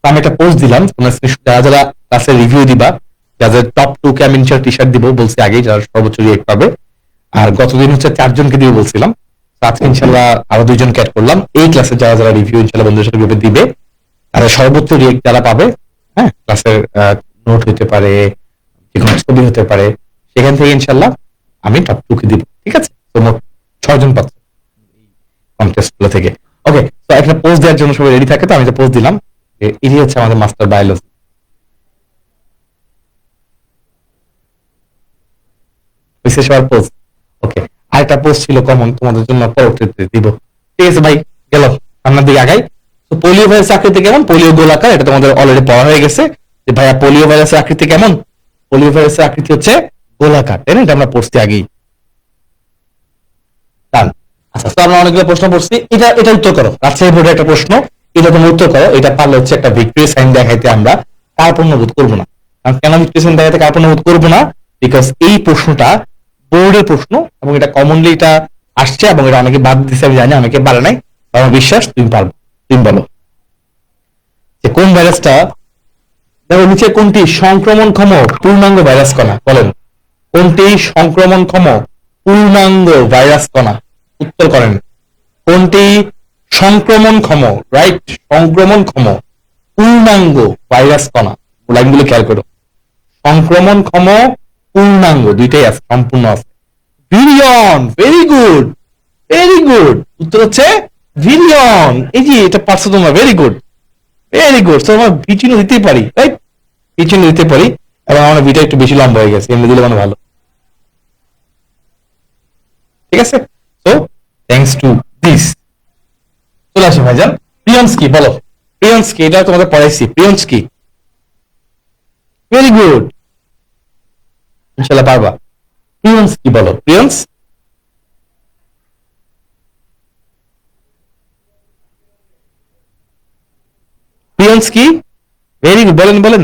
আমি একটা পোস্ট দিলাম, তোমরা যারা যারা ক্লাসের রিভিউ দিবা, যাদের টপ 2 কে আমি টি শার্ট দিব বলছি আগেই, যারা সর্বোচ্চ রিয়েক্ট পাবে। আর গতদিন হচ্ছে 4 জনকে দিয়ে বলছিলাম, আজকে ইনশাল্লাহ আরো 2 জনকে অ্যাড করলাম। এই ক্লাসে যারা যারা রিভিউ ইনশাল্লাহ বন্ধুদের সাথে গ্রুপে দিবে, তারা সর্বোচ্চ রিয়েক্ট যারা পাবে, হ্যাঁ, ক্লাসের নোট হতে পারে, যে কোনো ছবি হতে পারে, সেখান থেকে ইনশাল্লাহ আমি টপ 2 কে দিব। ঠিক আছে? তো মোট 6 জন পাচ্ছে কন্টেস্ট গুলো থেকে। ওকে, তো একটা পোস্ট দেওয়ার জন্য সবাই রেডি থাকে, তো আমি একটা পোস্ট দিলাম। এটি হচ্ছে আমাদের মাস্টার বায়োলজি। বিশেষ সবার পোস্ট। ওকে, আরেকটা পোস্ট ছিল কমন, তোমাদের জন্য পরবর্তীতে দিব। ঠিক আছে ভাই, গেল সামনের দিকে আগাই। তো পোলিও ভাইরাস আকৃতি কেমন? পোলিও গোলাকার, এটা তোমাদের অলরেডি পড়া হয়ে গেছে যে ভাইয়া পোলিও ভাইরাসের আকৃতি কেমন। পোলিও ভাইরাসের আকৃতি হচ্ছে গোলাকার, তাই না? এটা আমরা পড়ছি আগেই। ডান। আচ্ছা, তো আমরা অনেকগুলো প্রশ্ন পড়ছি, এটা এটা উত্তর করো। রাজশাহী বোর্ডের একটা প্রশ্ন, এটা তুমি উত্তর করো। এটা পারলে হচ্ছে একটা ভিক্টোরি সাইন দেখাইতে আমরা কার্পণ্যবোধ করবো না। কারণ কেন ভিক্টোরি সাইন দেখাইতে কার্পণ্যবোধ করবো না? বিকজ এই প্রশ্নটা বোর্ডের প্রশ্ন, এবং এটা কমনলি এটা আসছে, এবং এটা অনেকে বাদ দিচ্ছে আমি জানি, অনেকে পারে নাই। আমার বিশ্বাস তুমি পারবে। তুমি বলো যে কোন ভাইরাসটা, দেখো নিচে কোনটি সংক্রমণক্ষম পূর্ণাঙ্গ ভাইরাস কণা, বলেন কোনটি সংক্রমণক্ষম পূর্ণাঙ্গ ভাইরাস কণা? উত্তর করেন। কোনটি সংক্রমণক্ষম, রাইট, সংক্রমণক্ষম পূর্ণাঙ্গ ভাইরাস কণা? লাইনগুলো খেয়াল করো। সংক্রমণক্ষম পূর্ণাঙ্গ দুইটাই আছে, সম্পূর্ণ আছে। Virion, very good, very good. উত্তর হচ্ছে ভিরিয়ন। এই যে এটা পারছো তোমরা, ভেরি গুড, ভেরি গুড। তো আমরা ভি চিহ্ন দিতেই পারি, রাইট? ভি চিহ্ন দিতে পারি, এবং আমার ভিটা একটু বেশি লম্বা হয়ে গেছে, এমনি দিলে মানে ভালো। ঠিক আছে? So thanks to this. চলে আসে ভাইজান, প্রিয়ন্স কি বলো? প্রিয়ন্স কি, এটা তোমাদের পড়াইছি। প্রিয়ন্স কি? ভেরি গুড, ইনশাল্লাহ পারবা। প্রিয়ন্স কি বলো? প্রিয়ন্স, প্রিয়ন্স কি? ভেরি গুড, বলেন বলেন।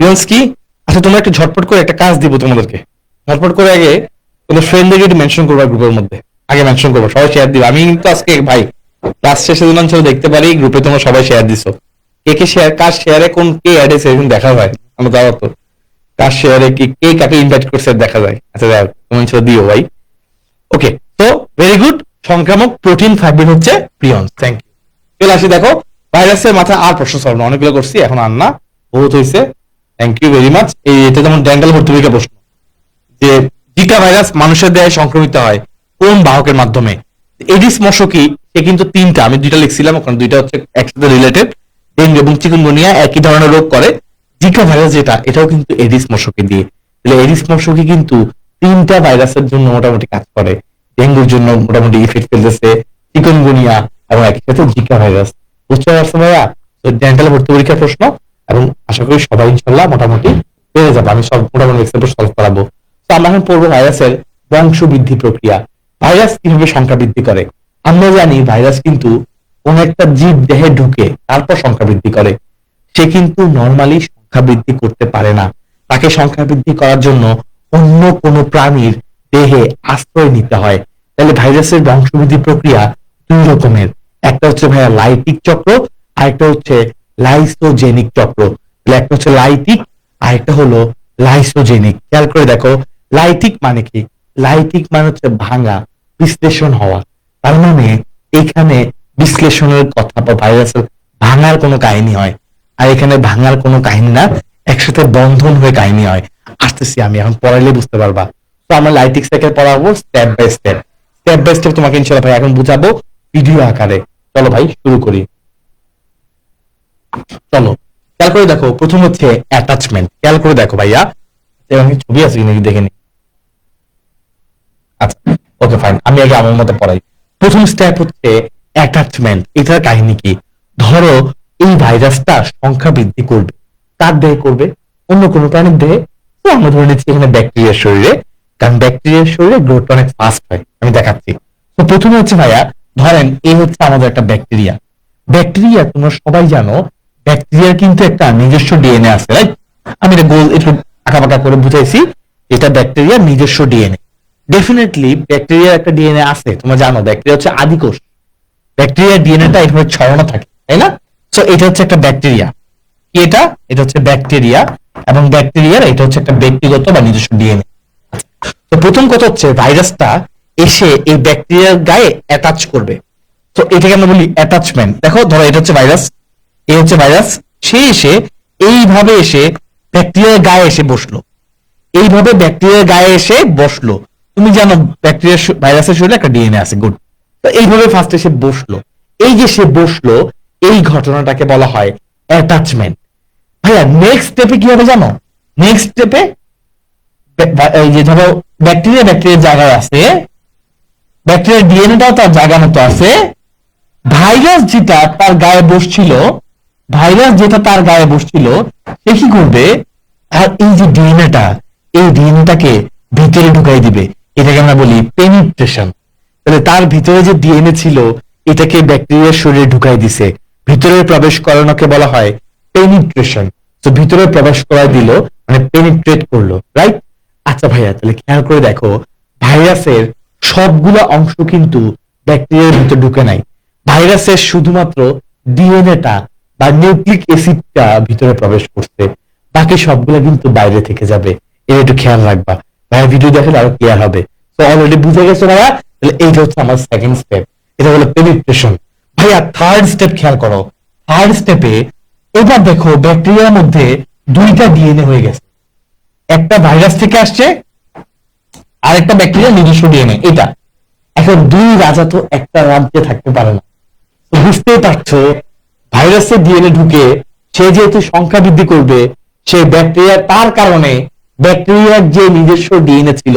প্রিয়ন্স কি? আচ্ছা, তোমরা একটু ঝটপট করে একটা কাজ দিব তোমাদেরকে। ঝটপট করে আগে তোমাদের ফ্রেন্ডদেরকে একটু মেনশন করবা গ্রুপের মধ্যে। আগে মেনশন করবো, সবাই শেয়ার দিবে। আমি কিন্তু আজকে ভাই ক্লাস শেষে দিন দেখতে পারি গ্রুপে তোমরা সবাই শেয়ার দিছো। কে কে শেয়ার, কার শেয়ারে কোন কে অ্যাড হয়েছে এরকম দেখা হয়, আমরা যাওয়া তো কার শেয়ারে কি কে কাকে ইনভাইট করছে দেখা যায়। আচ্ছা যাও, তুমি দিও ভাই। ওকে, তো ভেরি গুড। সংক্রামক প্রোটিন ফাইব্রিন হচ্ছে প্রিয়ন্স। Thank you. চলে আসি, দেখো ভাইরাসের মাথায় আর প্রশ্ন সলভ না, অনেকগুলো করছি, এখন আর না, বহুত হয়েছে। Thank you very much. এই এটা যেমন ড্যাঙ্গেল ভর্তুকিকা প্রশ্ন, যে জিকা ভাইরাস মানুষের দেহে সংক্রমিত হয় কোন বাহকের মাধ্যমে? এডিস মশকি, সে কিন্তু তিনটা, আমি দুইটা লিখছিলাম, ওখানে দুইটা হচ্ছে একসাথে রিলেটেড। ডেঙ্গু এবং চিকুনগুনিয়া একই ধরনের রোগ করে। জিকা ভাইরাস যেটা, এটাও কিন্তু এডিস মশকি দিয়ে। তাহলে এডিস মশকি কিন্তু তিনটা ভাইরাসের জন্য মোটামুটি কাজ করে। ডেঙ্গুর জন্য মোটামুটি ইফেক্ট ফেলতেছে, চিকুনগুনিয়া এবং একই সাথে জিকা ভাইরাস। বুঝতে পারছো ভাইয়া? তো ডেন্টাল ভর্তি পরীক্ষার প্রশ্ন, এবং আশা করি সবাই ইনশাল্লাহ মোটামুটি পেয়ে যাবে। আমি সব মোটামুটি এক্সাম্পল সলভ করাবো। তো আমরা এখন পড়বো ভাইরাসের বংশ বৃদ্ধি প্রক্রিয়া। ভাইরাস কিভাবে সংখ্যা বৃদ্ধি করে? আমরা জানি ভাইরাস কিন্তু কোন একটা জীব দেহে ঢুকে তারপর সংখ্যা বৃদ্ধি করে। সে কিন্তু নর্মালি সংখ্যা বৃদ্ধি করতে পারে না। তাকে সংখ্যা বৃদ্ধি করার জন্য অন্য কোনো প্রাণীর দেহে আশ্রয় নিতে হয়। তাহলে ভাইরাসের বংশবৃদ্ধি প্রক্রিয়া দুই রকমের। একটা হচ্ছে ভাইয়া লাইটিক চক্র, আরেকটা হচ্ছে লাইসোজেনিক চক্র। একটা হচ্ছে লাইটিক, আরেকটা হলো লাইসোজেনিক। খেয়াল করে দেখো, লাইটিক মানে কি? লাইটিক মানে হচ্ছে ভাঙা, বিশ্লেষণ হওয়া। তার মানে এখানে বিশ্লেষণের কথা বা ভাইরাসের ভাঙার কোনো কাহিনী হয়, আর এখানে ভাঙার কোনো কাহিনী না, একসাথে বন্ধন হয়ে কাহিনী হয়। আসতেছি, আমি এখন পড়াইলে বুঝতে পারবা। তো আমরা লাইটিক সাইকেল পড়াবো step by step. Step by step তোমাকে ইনশাআল্লাহ ভাই এখন বুঝাবো ভিডিও আকারে। চলো ভাই শুরু করি। চলো খেয়াল করে দেখো, প্রথম হচ্ছে অ্যাটাচমেন্ট। খেয়াল করে দেখো ভাইয়া, এখানে ছবি আছে কিনা দেখে নি। আচ্ছা, ওকে ফাইন, আমি আগে আমার মতো পড়াই। প্রথম স্টেপ হচ্ছে অ্যাটাচমেন্ট। এটার কাহিনী কি? ধরো এই ভাইরাসটা সংখ্যা বৃদ্ধি করবে, কার দেহে করবে? অন্য কোনো প্রাণীর দেহে। তো আমরা ধরে নিচ্ছি এখানে ব্যাকটেরিয়ার শরীরে, কারণ ব্যাকটেরিয়ার শরীরে গ্রোথ অনেক ফাস্ট হয়। আমি দেখাচ্ছি। তো প্রথমে হচ্ছে ভাইয়া, ধরেন এই হচ্ছে আমাদের একটা ব্যাকটেরিয়া। ব্যাকটেরিয়া তোমরা সবাই জানো, ব্যাকটেরিয়ার কিন্তু একটা নিজস্ব ডিএনএ আছে, রাইট? আমি এটা গোল একটু আঁকাবাঁকা করে বুঝাইছি। এটা ব্যাকটেরিয়ার নিজস্ব ডিএনএ। ডেফিনেটলি ব্যাকটেরিয়ার একটা ডিএনএ আছে, তোমরা জানো ব্যাকটেরিয়া হচ্ছে আদিকোষ। ব্যাকটেরিয়ার ডিএনএটা এভাবে ছড়ানো থাকে, তাই না? সো এটা হচ্ছে একটা ব্যাকটেরিয়া। কি এটা? এটা হচ্ছে ব্যাকটেরিয়া, এবং ব্যাকটেরিয়ার এটা হচ্ছে একটা ব্যক্তিগত বা নিজস্ব ডিএনএ। তো প্রথম কথা হচ্ছে ভাইরাসটা এসে এই ব্যাকটেরিয়ার গায়ে অ্যাটাচ করবে। তো এটাকে আমরা বলি অ্যাটাচমেন্ট। দেখো, ধরো এটা হচ্ছে ভাইরাস, এই হচ্ছে ভাইরাস, সে এসে এইভাবে এসে ব্যাকটেরিয়ার গায়ে এসে বসলো। এইভাবে ব্যাকটেরিয়ার গায়ে এসে বসলো। তুমি জানো ব্যাকটেরিয়া ভাইরাসের শরীরে একটা ডিএনএ আছে, গুড। তো এইভাবে ফার্স্ট এসে বসলো। এই যে সে বসলো, এই ঘটনাটাকে বলা হয় অ্যাটাচমেন্ট। ভাইয়া নেক্সট স্টেপে কি হবে জানো? নেক্সট স্টেপে এই যে ধরো ব্যাকটেরিয়ার জায়গায় আছে, ব্যাকটেরিয়ার ডিএনএটাও তার জায়গা মতো আছে। ভাইরাস যেটা তার গায়ে বসছিল, ভাইরাস যেটা তার গায়ে বসছিল, সে কি করবে? আর এই যে ডিএনএটা, এই ডিএনএটাকে ভিতরে ঢুকাই দিবে। এটাকে আমরা বলি পেনিট্রেশন। তাহলে তার ভিতরে যে ডিএনএ ছিল, এটাকে ব্যাকটেরিয়ার শরীরে ঢুকাই দিছে, ভিতরে প্রবেশ করানোকে বলা হয় পেনিট্রেশন। তো ভিতরে প্রবেশ করাই দিল, মানে পেনিট্রেট করলো, রাইট? আচ্ছা ভাইয়া, তাহলে খেয়াল করে দেখো, ভাইরাসের সবগুলো অংশ কিন্তু ব্যাকটেরিয়ার ভিতরে ঢুকে নাই। ভাইরাসের শুধুমাত্র ডিএনএটা বা নিউক্লিক অ্যাসিডটা ভিতরে প্রবেশ করছে, বাকি সবগুলো কিন্তু বাইরে থেকে যাবে। এটা একটু খেয়াল রাখবা ভাইয়া, ভিডিও দেখলে আরো ক্লিয়ার হবে। তো অলরেডি বুঝে গেছো ভাইয়া, তাহলে এইটা হচ্ছে আমার সেকেন্ড স্টেপ, এটা হলো পেনিট্রেশন। ভাইয়া থার্ড স্টেপ খেয়াল করো। থার্ড স্টেপে এবার দেখো ব্যাকটেরিয়ার মধ্যে দুইটা ডিএনএ হয়ে গেছে, একটা ভাইরাস থেকে আসছে, আরেকটা ব্যাকটেরিয়ার নিজস্ব ডিএনএ। এটা এখন দুই রাজা তো একটা রাজ্যে থাকতে পারে না। বুঝতেই পারছো, ভাইরাসের ডিএনএ ঢুকে সে যেহেতু সংখ্যা বৃদ্ধি করবে, সেই ব্যাকটেরিয়া তার কারণে ব্যাকটেরিয়ার যে নিজস্ব ডিএনএ ছিল,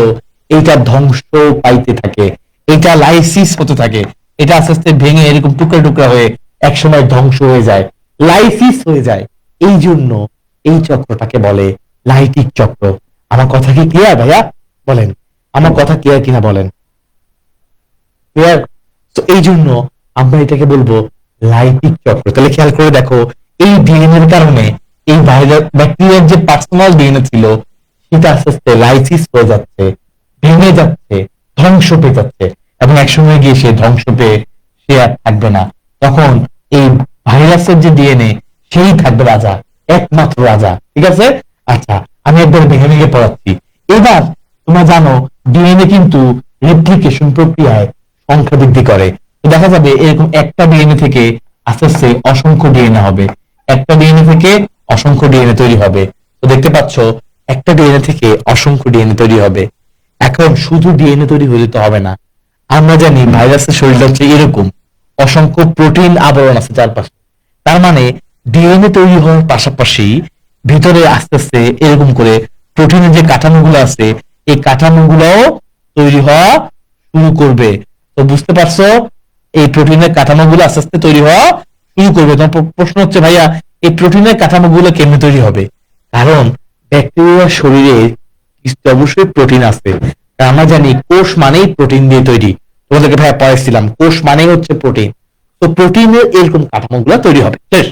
এটা ধ্বংস পাইতে থাকে, এটা লাইসিস হতে থাকে, এটা আস্তে আস্তে ভেঙে এরকম টুকরা টুকরা হয়ে একসময় ধ্বংস হয়ে যায়, লাইসিস হয়ে যায়। এই জন্য এই চক্রটাকে বলে লাইটিক চক্র। আমার কথা কি ক্লিয়ার ভাইয়া? বলেন আমার কথা ক্লিয়ার কিনা বলেন। ক্লিয়ার? তো এই জন্য আমরা এটাকে বলবো লাইটিক চক্র। তাহলে খেয়াল করে দেখো, এই ডিএনএ এর কারণে এই ভাইরাস ব্যাকটেরিয়ার যে পার্সোনাল ডিএনএ ছিল, সেটা আস্তে আস্তে লাইসিস হয়ে যাচ্ছে, ভেঙে যাচ্ছে, ধ্বংস পেয়ে যাচ্ছে, এবং একসময় গিয়ে সে ধ্বংস পেয়ে সে আর থাকবে না। তখন এই ভাইরাসের যে ডিএনএ, সেই থাকবে রাজা, একমাত্র রাজা। ঠিক আছে? আচ্ছা, আমি একবার ভেঙে ভেঙে পড়াচ্ছি। এবার তোমরা জানো ডিএনএ কিন্তু রেপ্লিকেশন প্রক্রিয়ায় সংখ্যা বৃদ্ধি করে। দেখা যাবে এরকম একটা ডিএনএ থেকে আস্তে আস্তে অসংখ্য ডিএনএ হবে, একটা ডিএনএ থেকে অসংখ্য ডিএনএ তৈরি হবে। তো দেখতে পাচ্ছ, একটা ডিএনএ থেকে অসংখ্য ডিএনএ তৈরি হবে। এখন শুধু ডিএনএ তৈরি হলে তো হবে না, আমরা জানি ভাইরাসের শরীরটা হচ্ছে এরকম, অসংখ্য প্রোটিন আবরণ আছে চারপাশে। তার মানে ডিএনএ তৈরি হওয়ার পাশাপাশি ভিতরে আস্তে আস্তে এরকম করে প্রোটিনের যে কাঠামোগুলো আছে, এই কাঠামোগুলোও তৈরি হওয়া শুরু করবে। তো বুঝতে পারছো, এই প্রোটিনের কাঠামোগুলো আস্তে আস্তে তৈরি হওয়া শুরু করবে। তোমার প্রশ্ন হচ্ছে ভাইয়া, এই প্রোটিনের কাঠামোগুলো কেমনে তৈরি হবে? কারণ ব্যাকটেরিয়ার শরীরে অবশ্যই প্রোটিন আছে। তা আমরা জানি কোষ মানেই প্রোটিন দিয়ে তৈরি, তোমাদেরকে ভাইয়া পড়াইছিলাম কোষ মানেই হচ্ছে প্রোটিন। তো প্রোটিনের এরকম কাঠামোগুলো তৈরি হবে, শেষ।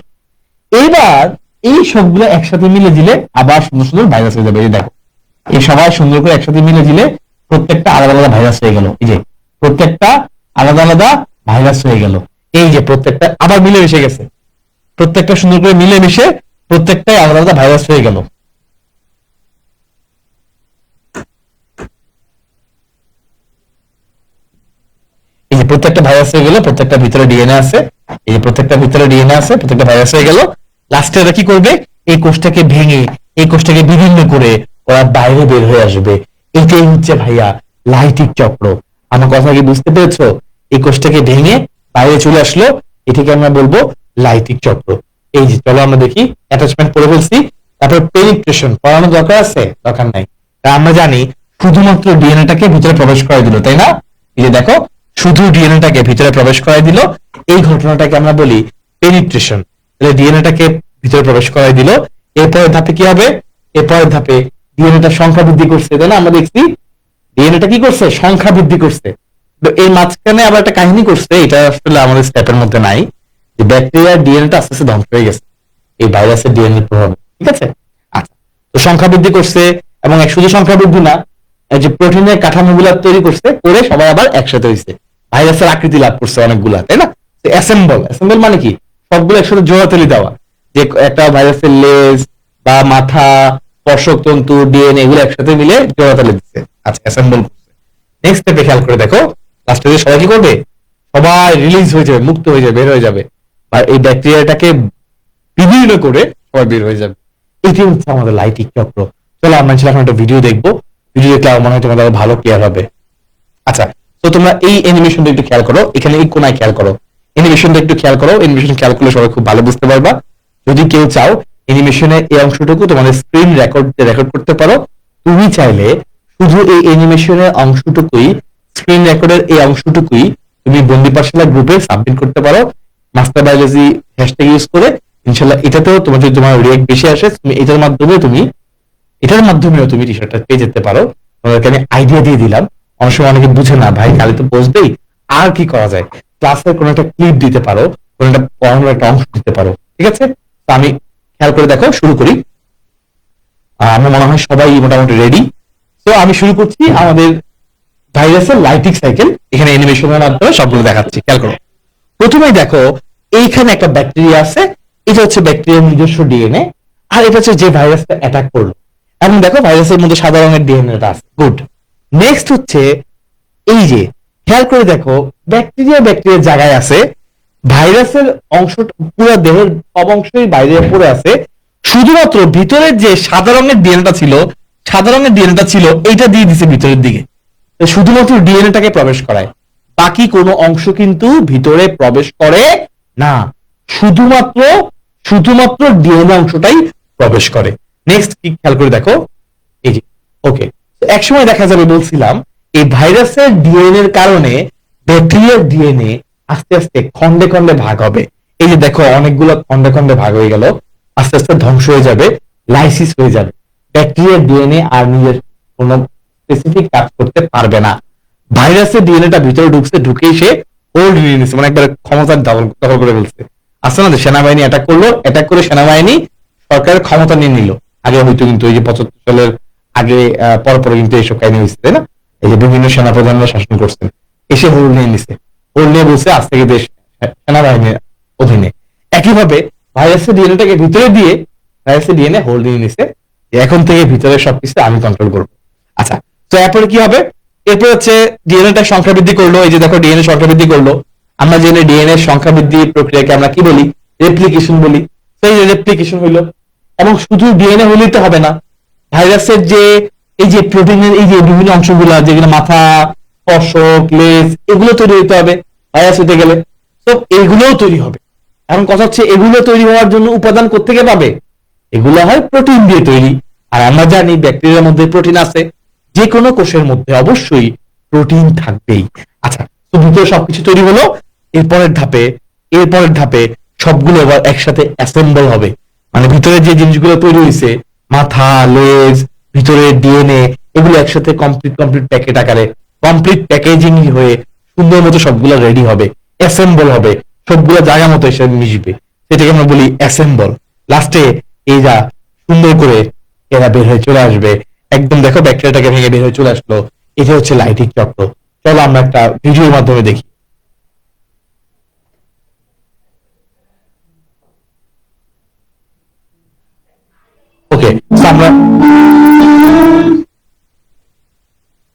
এবার এই সবগুলো একসাথে মিলে দিলে আবার সুন্দর সুন্দর ভাইরাস হয়ে যাবে। এই দেখো, এই সবাই সুন্দর করে একসাথে মিলে দিলে প্রত্যেকটা আলাদা আলাদা ভাইরাস হয়ে গেল। এই যে প্রত্যেকটা আলাদা আলাদা ভাইরাস হয়ে গেল, এই যে প্রত্যেকটা আবার মিলে এসে গেছে। প্রত্যেকটা সুন্দর করে মিলেমিশে প্রত্যেকটাই আলাদা আলাদা ভাইরাস হয়ে গেল। এই যে প্রত্যেকটা ভাইরাস হয়ে গেল, প্রত্যেকটা ভিতরে ডিএনএ আছে, এই যে প্রত্যেকটা ভিতরে ডিএনএ আছে, প্রত্যেকটা ভাইরাস হয়ে গেল। লাস্টে ওরা কি করবে, এই কোষটাকে ভেঙে, এই কোষটাকে বিভিন্ন করে ওরা বাইরে বের হয়ে আসবে। এটাই হচ্ছে ভাইয়া লাইটিক চক্র। আমার কথা কি বুঝতে পেরেছো? এই কোষটাকে ভেঙে বাইরে চলে আসলো, এটাকে আমরা বলবো লাইটিক চক্র। এই যে চলো আমরা দেখি, অ্যাটাচমেন্ট পড়ে ফেলছি, তারপর পেনিট্রেশন পড়ানোর দরকার আছে? দরকার নাই। তা আমরা জানি শুধুমাত্র ডিএনএটাকে ভিতরে প্রবেশ করাই দিল, তাই না? এই যে দেখো, শুধু ডিএনএটাকে ভিতরে প্রবেশ করাই দিল, এই ঘটনাটাকে আমরা বলি পেনিট্রেশন। তাহলে ডিএনএটাকে ভিতরে প্রবেশ করাই দিল, এরপরের ধাপে কি হবে? এরপরের ধাপে ডিএনএটা সংখ্যা বৃদ্ধি করছে, তাই না? আমরা দেখছি ডিএনএটা কি করছে, সংখ্যা বৃদ্ধি করছে। তো এই মাঝখানে আবার একটা কাহিনী করছে, এটা আসলে আমাদের স্টেপের মধ্যে নাই, যে ব্যাকটেরিয়ার ডিএনএটা আস্তে আস্তে ধ্বংস হয়ে গেছে এই ভাইরাসের ডিএনএ প্রভাবে, ঠিক আছে? আচ্ছা, তো সংখ্যা বৃদ্ধি করছে, এবং শুধু সংখ্যা বৃদ্ধি না, এই যে প্রোটিনের কাঠামোগুলা তৈরি করছে, করে সবাই আবার একসাথে হয়েছে, ভাইরাসের আকৃতি লাভ করছে অনেকগুলা, তাই না? অ্যাসেম্বল, অ্যাসেম্বল মানে কি, সবগুলো একসাথে জোড়াতালি দেওয়া, যে একটা ভাইরাসের লেজ বা মাথা, স্পর্শক তন্তু, ডিএনএ এগুলো একসাথে মিলে জোড়াতালি দিচ্ছে। আচ্ছা, অ্যাসেম্বল করছে। নেক্সট স্টেপে খেয়াল করে দেখো, লাস্টে সবাই কি করবে, সবাই রিলিজ হয়ে যাবে, মুক্ত হয়ে যাবে, বের হয়ে যাবে, আর এই ব্যাকটেরিয়াটাকে বিভিন্ন করে সবাই বের হয়ে যাবে। এটি হচ্ছে আমাদের লাইটিক চক্র। চলো আমরা এখন একটা ভিডিও দেখবো, ভিডিও দেখলে আমার মনে হয় তোমাদের ভালো ক্লিয়ার হবে। আচ্ছা, তো তোমরা এই অ্যানিমেশনটা একটু খেয়াল করো, এখানে এই কোনায় খেয়াল করো, অ্যানিমেশনটা একটু খেয়াল করো, অ্যানিমেশন খেয়াল করলে সবাই খুব ভালো বুঝতে পারবা। যদি কেউ চাও অ্যানিমেশনের এই অংশটুকু তোমাদের স্ক্রিন রেকর্ড করতে পারো, তুমি চাইলে শুধু এই অ্যানিমেশনের অংশটুকুই, স্ক্রিন রেকর্ডের এই অংশটুকুই তুমি বন্দি পাঠশালা গ্রুপে সাবমিট করতে পারো মাস্টার বায়োলজি হ্যাশট্যাগ ইউজ করে। ইনশাআল্লাহ এটাতেও তোমার যদি তোমার রিয়েক্ট বেশি আসে, তুমি এটার মাধ্যমেও তুমি টি-শার্টটা পেয়ে যেতে পারো। তোমাদেরকে আমি আইডিয়া দিয়ে দিলাম। অনেক সময় অনেকে বুঝে না, ভাই খালি তো পোস্ট দেই, আর কি করা যায়? ক্লাসের কোনো একটা ক্লিপ দিতে পারো, কোনো একটা পড়ানোর একটা অংশ দিতে পারো, ঠিক আছে? তো আমি খেয়াল করে দেখো, শুরু করি। আমার মনে হয় সবাই মোটামুটি রেডি। তো আমি শুরু করছি আমাদের ভাইরাসের লাইটিক সাইকেল, এখানে অ্যানিমেশনের মাধ্যমে সবগুলো দেখাচ্ছি, খেয়াল করো। প্রথমেই দেখো, এইখানে একটা ব্যাকটেরিয়া আছে, এটা হচ্ছে ব্যাকটেরিয়ার নিজস্ব ডিএনএ, আর এটা হচ্ছে যে ভাইরাসটা অ্যাটাক করলো। এখন দেখো ভাইরাসের মধ্যে সাদা রঙের ডিএনএটা আছে, গুড। নেক্সট হচ্ছে এই যে, খেয়াল করে দেখো, ব্যাকটেরিয়ার জায়গায় আছে, ভাইরাসের অংশটা পুরো দেহের সব অংশই বাইরে পড়ে আছে, শুধুমাত্র ভিতরের যে সাদা রঙের ডিএনএটা ছিল, এইটা দিয়ে দিছে ভিতরের দিকে, শুধুমাত্র ডিএনএটাকে প্রবেশ করায়, বাকি কোনো অংশ কিন্তু ভিতরে প্রবেশ করে না, শুধুমাত্র শুধুমাত্র ডিএনএ অংশটাই প্রবেশ করে। নেক্সট কি খেয়াল করে দেখো, এই যে, ওকে। একসময় দেখা যাবে, বলছিলাম এই ভাইরাসের ডিএনএ এর কারণে ব্যাকটেরিয়ার ডিএনএ আস্তে আস্তে খন্ডে খন্ডে ভাগ হবে। এই যে দেখো, অনেকগুলো খন্ডে খন্ডে ভাগ হয়ে গেল, আস্তে আস্তে ধ্বংস হয়ে যাবে, লাইসিস হয়ে যাবে। ব্যাকটেরিয়ার ডিএনএ আর নিজের কোনো স্পেসিফিক কাজ করতে পারবে না। ভাইরাসের ডিএনএটা ভিতরে ঢুকছে, ঢুকেই সে হোল্ড নিয়ে নিচ্ছে, মানে একবার ক্ষমতার দখল করে ফেলছে। আসলে না, সেনাবাহিনী অ্যাটাক করলো, অ্যাটাক করে সেনাবাহিনী সরকারের ক্ষমতা নিয়ে নিল। আগে হয়তো কিন্তু এই যে 75 সালের আগে পরপর কিন্তু এইসব কাহিনী হয়েছে, তাই না? এই যে বিভিন্ন সেনাপ্রধানরা শাসন করছেন, এসে হোল্ড নিয়ে নিছে, হোল্ড নিয়ে বলছে আজ থেকে দেশ সেনাবাহিনীর অধীনে। একইভাবে ভাইরাসের ডিএনএটাকে ভিতরে দিয়ে ভাইরাসের ডিএনএ হোল্ড নিয়ে নিছে, এখন থেকে ভিতরে সবকিছু আমি কন্ট্রোল করবো। আচ্ছা, তো এরপরে কি হবে? এরপর হচ্ছে ডিএনএটা সংখ্যা বৃদ্ধি করলো। এই যে দেখো, ডিএনএ সংখ্যা বৃদ্ধি করলো। আমরা জেনে ডিএনএ সংখ্যা বৃদ্ধি প্রক্রিয়াকে আমরা কি বলি? রেপ্লিকেশন বলি। সেই রেপ্লিকেশন হইলো, এবং শুধু ডিএনএ হইলেই তো হবে না, ভাইরাসের যে এই যে প্রোটিনের এই যে বিভিন্ন অংশগুলো, যেগুলো মাথা, পশক, লেজ, এগুলো তৈরি হইতে হবে ভাইরাস হইতে গেলে। তো এগুলোও তৈরি হবে। এখন কথা হচ্ছে, এগুলো তৈরি হওয়ার জন্য উপাদান কোত্থেকে পাবে? এগুলো হয় প্রোটিন দিয়ে তৈরি, আর আমরা জানি ব্যাকটেরিয়ার মধ্যে প্রোটিন আছে, যে কোনো কোষের মধ্যে অবশ্যই প্রোটিন থাকবেই। আচ্ছা, তো ভিতরে সবকিছু তৈরি হলো, এরপরের ধাপে সবগুলো আবার একসাথে অ্যাসেম্বল হবে, মানে ভিতরে যে জিনিসগুলো তৈরি হয়েছে, মাথা, লেজ, ভিতরে ডিএনএ, এগুলো একসাথে কমপ্লিট প্যাকেট আকারে, কমপ্লিট প্যাকেজিং হয়ে সুন্দর মতো সবগুলো রেডি হবে, অ্যাসেম্বল হবে, সবগুলো জায়গা মতো এসে মিশবে, সেটাকে আমরা বলি অ্যাসেম্বল। লাস্টে এই যা সুন্দর করে এরা বের হয়ে চলে আসবে, একদম দেখো ব্যাকটেরিয়াটাকে ভেঙে বের হয়ে চলে আসলো। এটা হচ্ছে লাইটিক চক্র। চলো আমরা একটা ভিডিওর মাধ্যমে দেখি। আমরা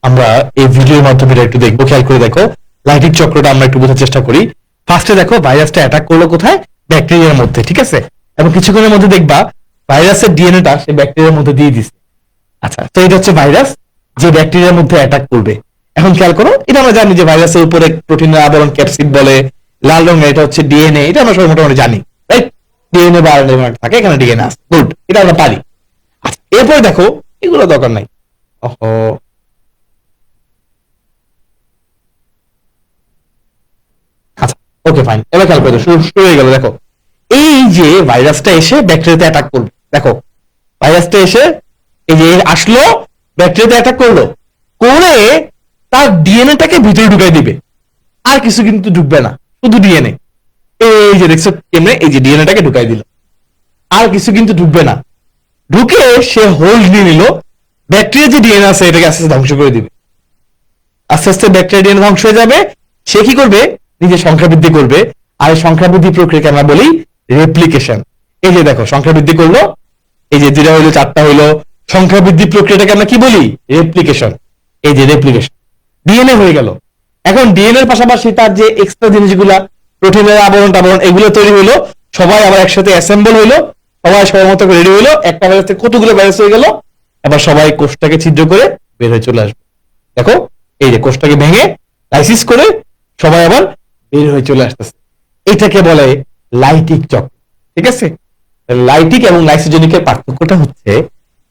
আমরা এই ভিডিওর মাধ্যমে এটা একটু দেখবো, খেয়াল করে দেখো লাইটিং চক্রটা আমরা একটু বোঝার চেষ্টা করি। ফার্স্টে দেখো ভাইরাসটা অ্যাটাক করলো কোথায়? ব্যাকটেরিয়ার মধ্যে, ঠিক আছে? এবং কিছুক্ষণের মধ্যে দেখবা ভাইরাসের ডিএনএটা সে ব্যাকটেরিয়ার মধ্যে দিয়ে দিচ্ছে। আচ্ছা, তো এটা হচ্ছে ভাইরাস যে ব্যাকটেরিয়ার মধ্যে অ্যাটাক করবে। এখন খেয়াল করো, এটা আমরা জানি যে ভাইরাসের উপরে প্রোটিনের আবরণ ক্যাপসিড বলে, লাল রঙের এটা হচ্ছে ডিএনএ, এটা আমরা সবাই মোটামুটি জানি, রাইট? ডিএনএ বা আরএনএ থাকে, এখানে ডিএনএ আছে, গুড, এটা আমরা পারি। আচ্ছা, এরপরে দেখো এগুলো দরকার নাই। ওহো, আচ্ছা, ওকে ফাইন, এবার খেয়াল করে শুরু শুরু হয়ে গেল। দেখো এই যে ভাইরাসটা এসে ব্যাকটেরিয়াতে অ্যাটাক করবে, দেখো ভাইরাসটা এসে এই যে আসলো ব্যাকটেরিয়াতে অ্যাটাক করলো, করে তার ডিএনএটাকে ভিতরে ঢুকাই দিবে, আর কিছু কিন্তু ঢুকবে না, শুধু ডিএনএ। এই যে দেখছো কেমনে, এই যে ডিএনএটাকে ঢুকাই দিল, আর কিছু কিন্তু ঢুকবে না। ঢুকে সে হোল্ড নিয়ে নিল, ব্যাকটেরিয়া যে ডিএনএ আছে এটাকে আস্তে আস্তে ধ্বংস করে দিবে। আস্তে আস্তে ব্যাকটেরিয়া ডিএনএ ধ্বংস হয়ে যাবে। সে কি করবে? নিজের সংখ্যা বৃদ্ধি করবে। আর এই সংখ্যা বৃদ্ধি প্রক্রিয়াকে আমরা বলি রেপ্লিকেশন। এই যে দেখো সংখ্যা বৃদ্ধি করলো, এই যে 2টা হইলো 4টা হইলো, সংখ্যা বৃদ্ধি প্রক্রিয়াটাকে আমরা কি বলি? রেপ্লিকেশন। এই যে রেপ্লিকেশন, ডিএনএ হয়ে গেল। এখন ডিএনএ এর পাশাপাশি তার যে এক্সট্রা জিনিসগুলা, প্রোটিনের আবরণ টাবরণ, এগুলো তৈরি হইলো, সবাই আবার একসাথে অ্যাসেম্বল হইলো, সবাই সবার মতো রেডি হইলো, একটা ভাইরাস থেকে কতগুলো ভাইরাস হয়ে গেল। এবার সবাই কোষটাকে ছিদ্র করে বের হয়ে চলে আসবে। দেখো এই যে কোষটাকে ভেঙে লাইসিস করে সবাই আবার বের হয়ে চলে আসতেছে। এটাকে বলে লাইটিক চক্র, ঠিক আছে? লাইটিক এবং লাইসোজেনিকের পার্থক্যটা হচ্ছে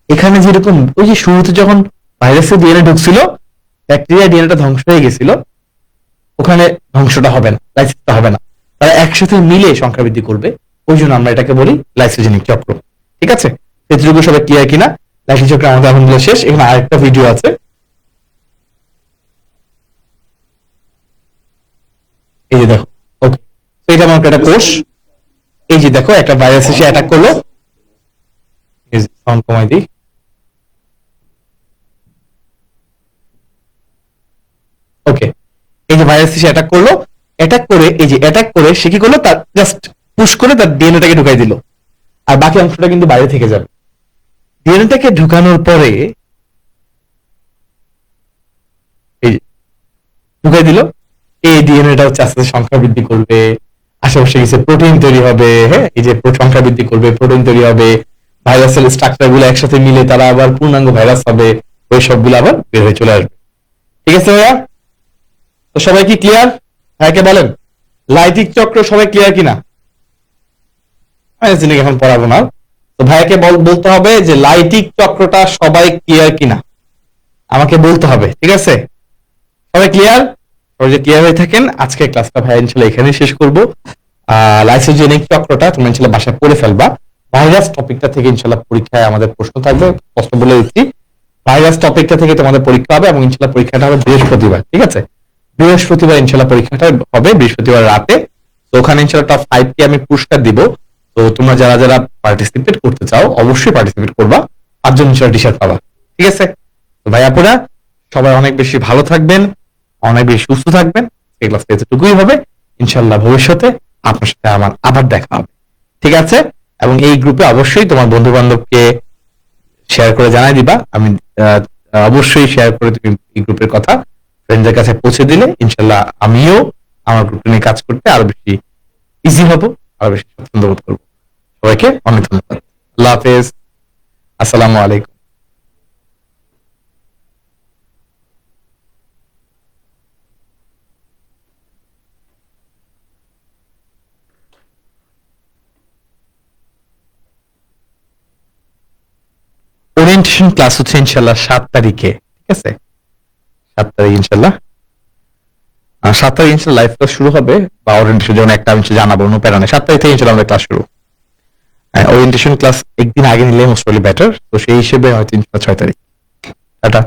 এখানে যেরকম ওই যে শুরুতে যখন ভাইরাসের ডিএনএ ঢুকছিল, ব্যাকটেরিয়া ডিএনএটা ধ্বংস হয়ে গেছিল, ওখানে ধ্বংসটা হবে না, লাইসিসটা হবে না, তারা একসাথে মিলে সংখ্যা বৃদ্ধি করবে। ওই জন্য আমরা এটাকে বলি লাইসোজেনিক চক্র, ঠিক আছে? এতটুকু সবাই ক্লিয়ার কিনা? লাইসিস চক্র আমাদের আলহামদুলিল্লাহ শেষ। এখানে আরেকটা ভিডিও আছে, এই যে দেখো। ওকে, এটা আমার একটা কোষ, এই যে দেখো একটা ভাইরাস এসে অ্যাটাক করলো, সাউন্ড কমাই দিই। ওকে, এই যে ভাইরাস এসে অ্যাটাক করলো, অ্যাটাক করে এই যে অ্যাটাক করে সে কি করলো? তার জাস্ট পুশ করে তার ডিএনএটাকে ঢুকাই দিল, আর বাকি অংশটা কিন্তু বাইরে থেকে যাবে। ডিএনএটাকে ঢুকানোর পরে এই যে ঢুকাই দিল, এই ডিএনএটা হচ্ছে আস্তে আস্তে সংখ্যা বৃদ্ধি করবে, আশেপাশে কিছু প্রোটিন তৈরি হবে, হ্যাঁ, এই যে সংখ্যা বৃদ্ধি করবে, প্রোটিন তৈরি হবে, ভাইরাসের স্ট্রাকচার গুলো একসাথে মিলে তারা আবার পূর্ণাঙ্গ ভাইরাস হবে, ওই সবগুলো আবার বের হয়ে চলে আসবে। ঠিক আছে ভাইয়া? তো সবাই কি ক্লিয়ার? ভাইয়াকে বলেন লাইটিক চক্র সবাই ক্লিয়ার কিনা? আমি এখন পড়াবো না, তো ভাইয়াকে বলতে হবে যে লাইটিক চক্রটা সবাই ক্লিয়ার কিনা, আমাকে বলতে হবে, ঠিক আছে? সবাই ক্লিয়ার? সবাই যে ক্লিয়ার হয়ে থাকেন, আজকে ক্লাসটা ভাই ইনশাল্লাহ এখানেই শেষ করবো। লাইসোজেনিক চক্রটা তোমরা ইনশাল্লাহ বাসায় পড়ে ফেলবা। ভাইরাস টপিকটা থেকে ইনশাল্লাহ পরীক্ষায় আমাদের প্রশ্ন থাকবে, প্রশ্ন বলে দিচ্ছি, ভাইরাস টপিকটা থেকে তোমাদের পরীক্ষা হবে, এবং ইনশাল্লাহ পরীক্ষাটা হবে বৃহস্পতিবার, ঠিক আছে? বৃহস্পতিবার ইনশাল্লাহ পরীক্ষাটা হবে, বৃহস্পতিবার রাতে। তো ওখানে ইনশাল্লাহ টপ 5 কে আমি পুরস্কার দিব। তো তোমরা যারা যারা পার্টিসিপেট করতে চাও অবশ্যই পার্টিসিপেট করবা, 5 জন ইনশাল্লাহ টি-শার্ট পাবা, ঠিক আছে? তো ভাইয়াপুরা সবাই অনেক বেশি ভালো থাকবেন, অনেক বেশি সুস্থ থাকবেন। এই ক্লাসটা এতটুকুই হবে, ইনশাল্লাহ ভবিষ্যতে আপনার সাথে আমার আবার দেখা হবে, ঠিক আছে? এবং এই গ্রুপে অবশ্যই তোমার বন্ধু বান্ধবকে শেয়ার করে জানাই দিবা। আমি অবশ্যই শেয়ার করে তুমি এই গ্রুপের কথা ফ্রেন্ডদের কাছে পৌঁছে দিলে ইনশাল্লাহ আমিও আমার গ্রুপ নিয়ে কাজ করতে আরো বেশি ইজি হব, আরো বেশি স্বচ্ছন্দ বোধ করবো। সবাইকে অনেক ধন্যবাদ। আল্লাহ হাফেজ, আসসালামু আলাইকুম। ওরিয়েন্টেশন ক্লাস হচ্ছে ইনশাল্লাহ 7 তারিখে, ঠিক আছে? 7 তারিখ ইনশাল্লাহ, 7 তারিখ ইনশাল্লাহ লাইভ ক্লাস শুরু হবে, বা ওরিয়েন্টেশন যখন একটা আমি জানাবো, কোনো প্যারা নেই। 7 তারিখ থেকে ইনশাল্লাহ আমাদের ক্লাস শুরু। ওরিয়েন্টেশন ক্লাস একদিন আগে নিলে মোস্ট প্রবাবলি বেটার, তো সেই হিসেবে হয়তো ইনশাল্লাহ 6 তারিখ। টাটা।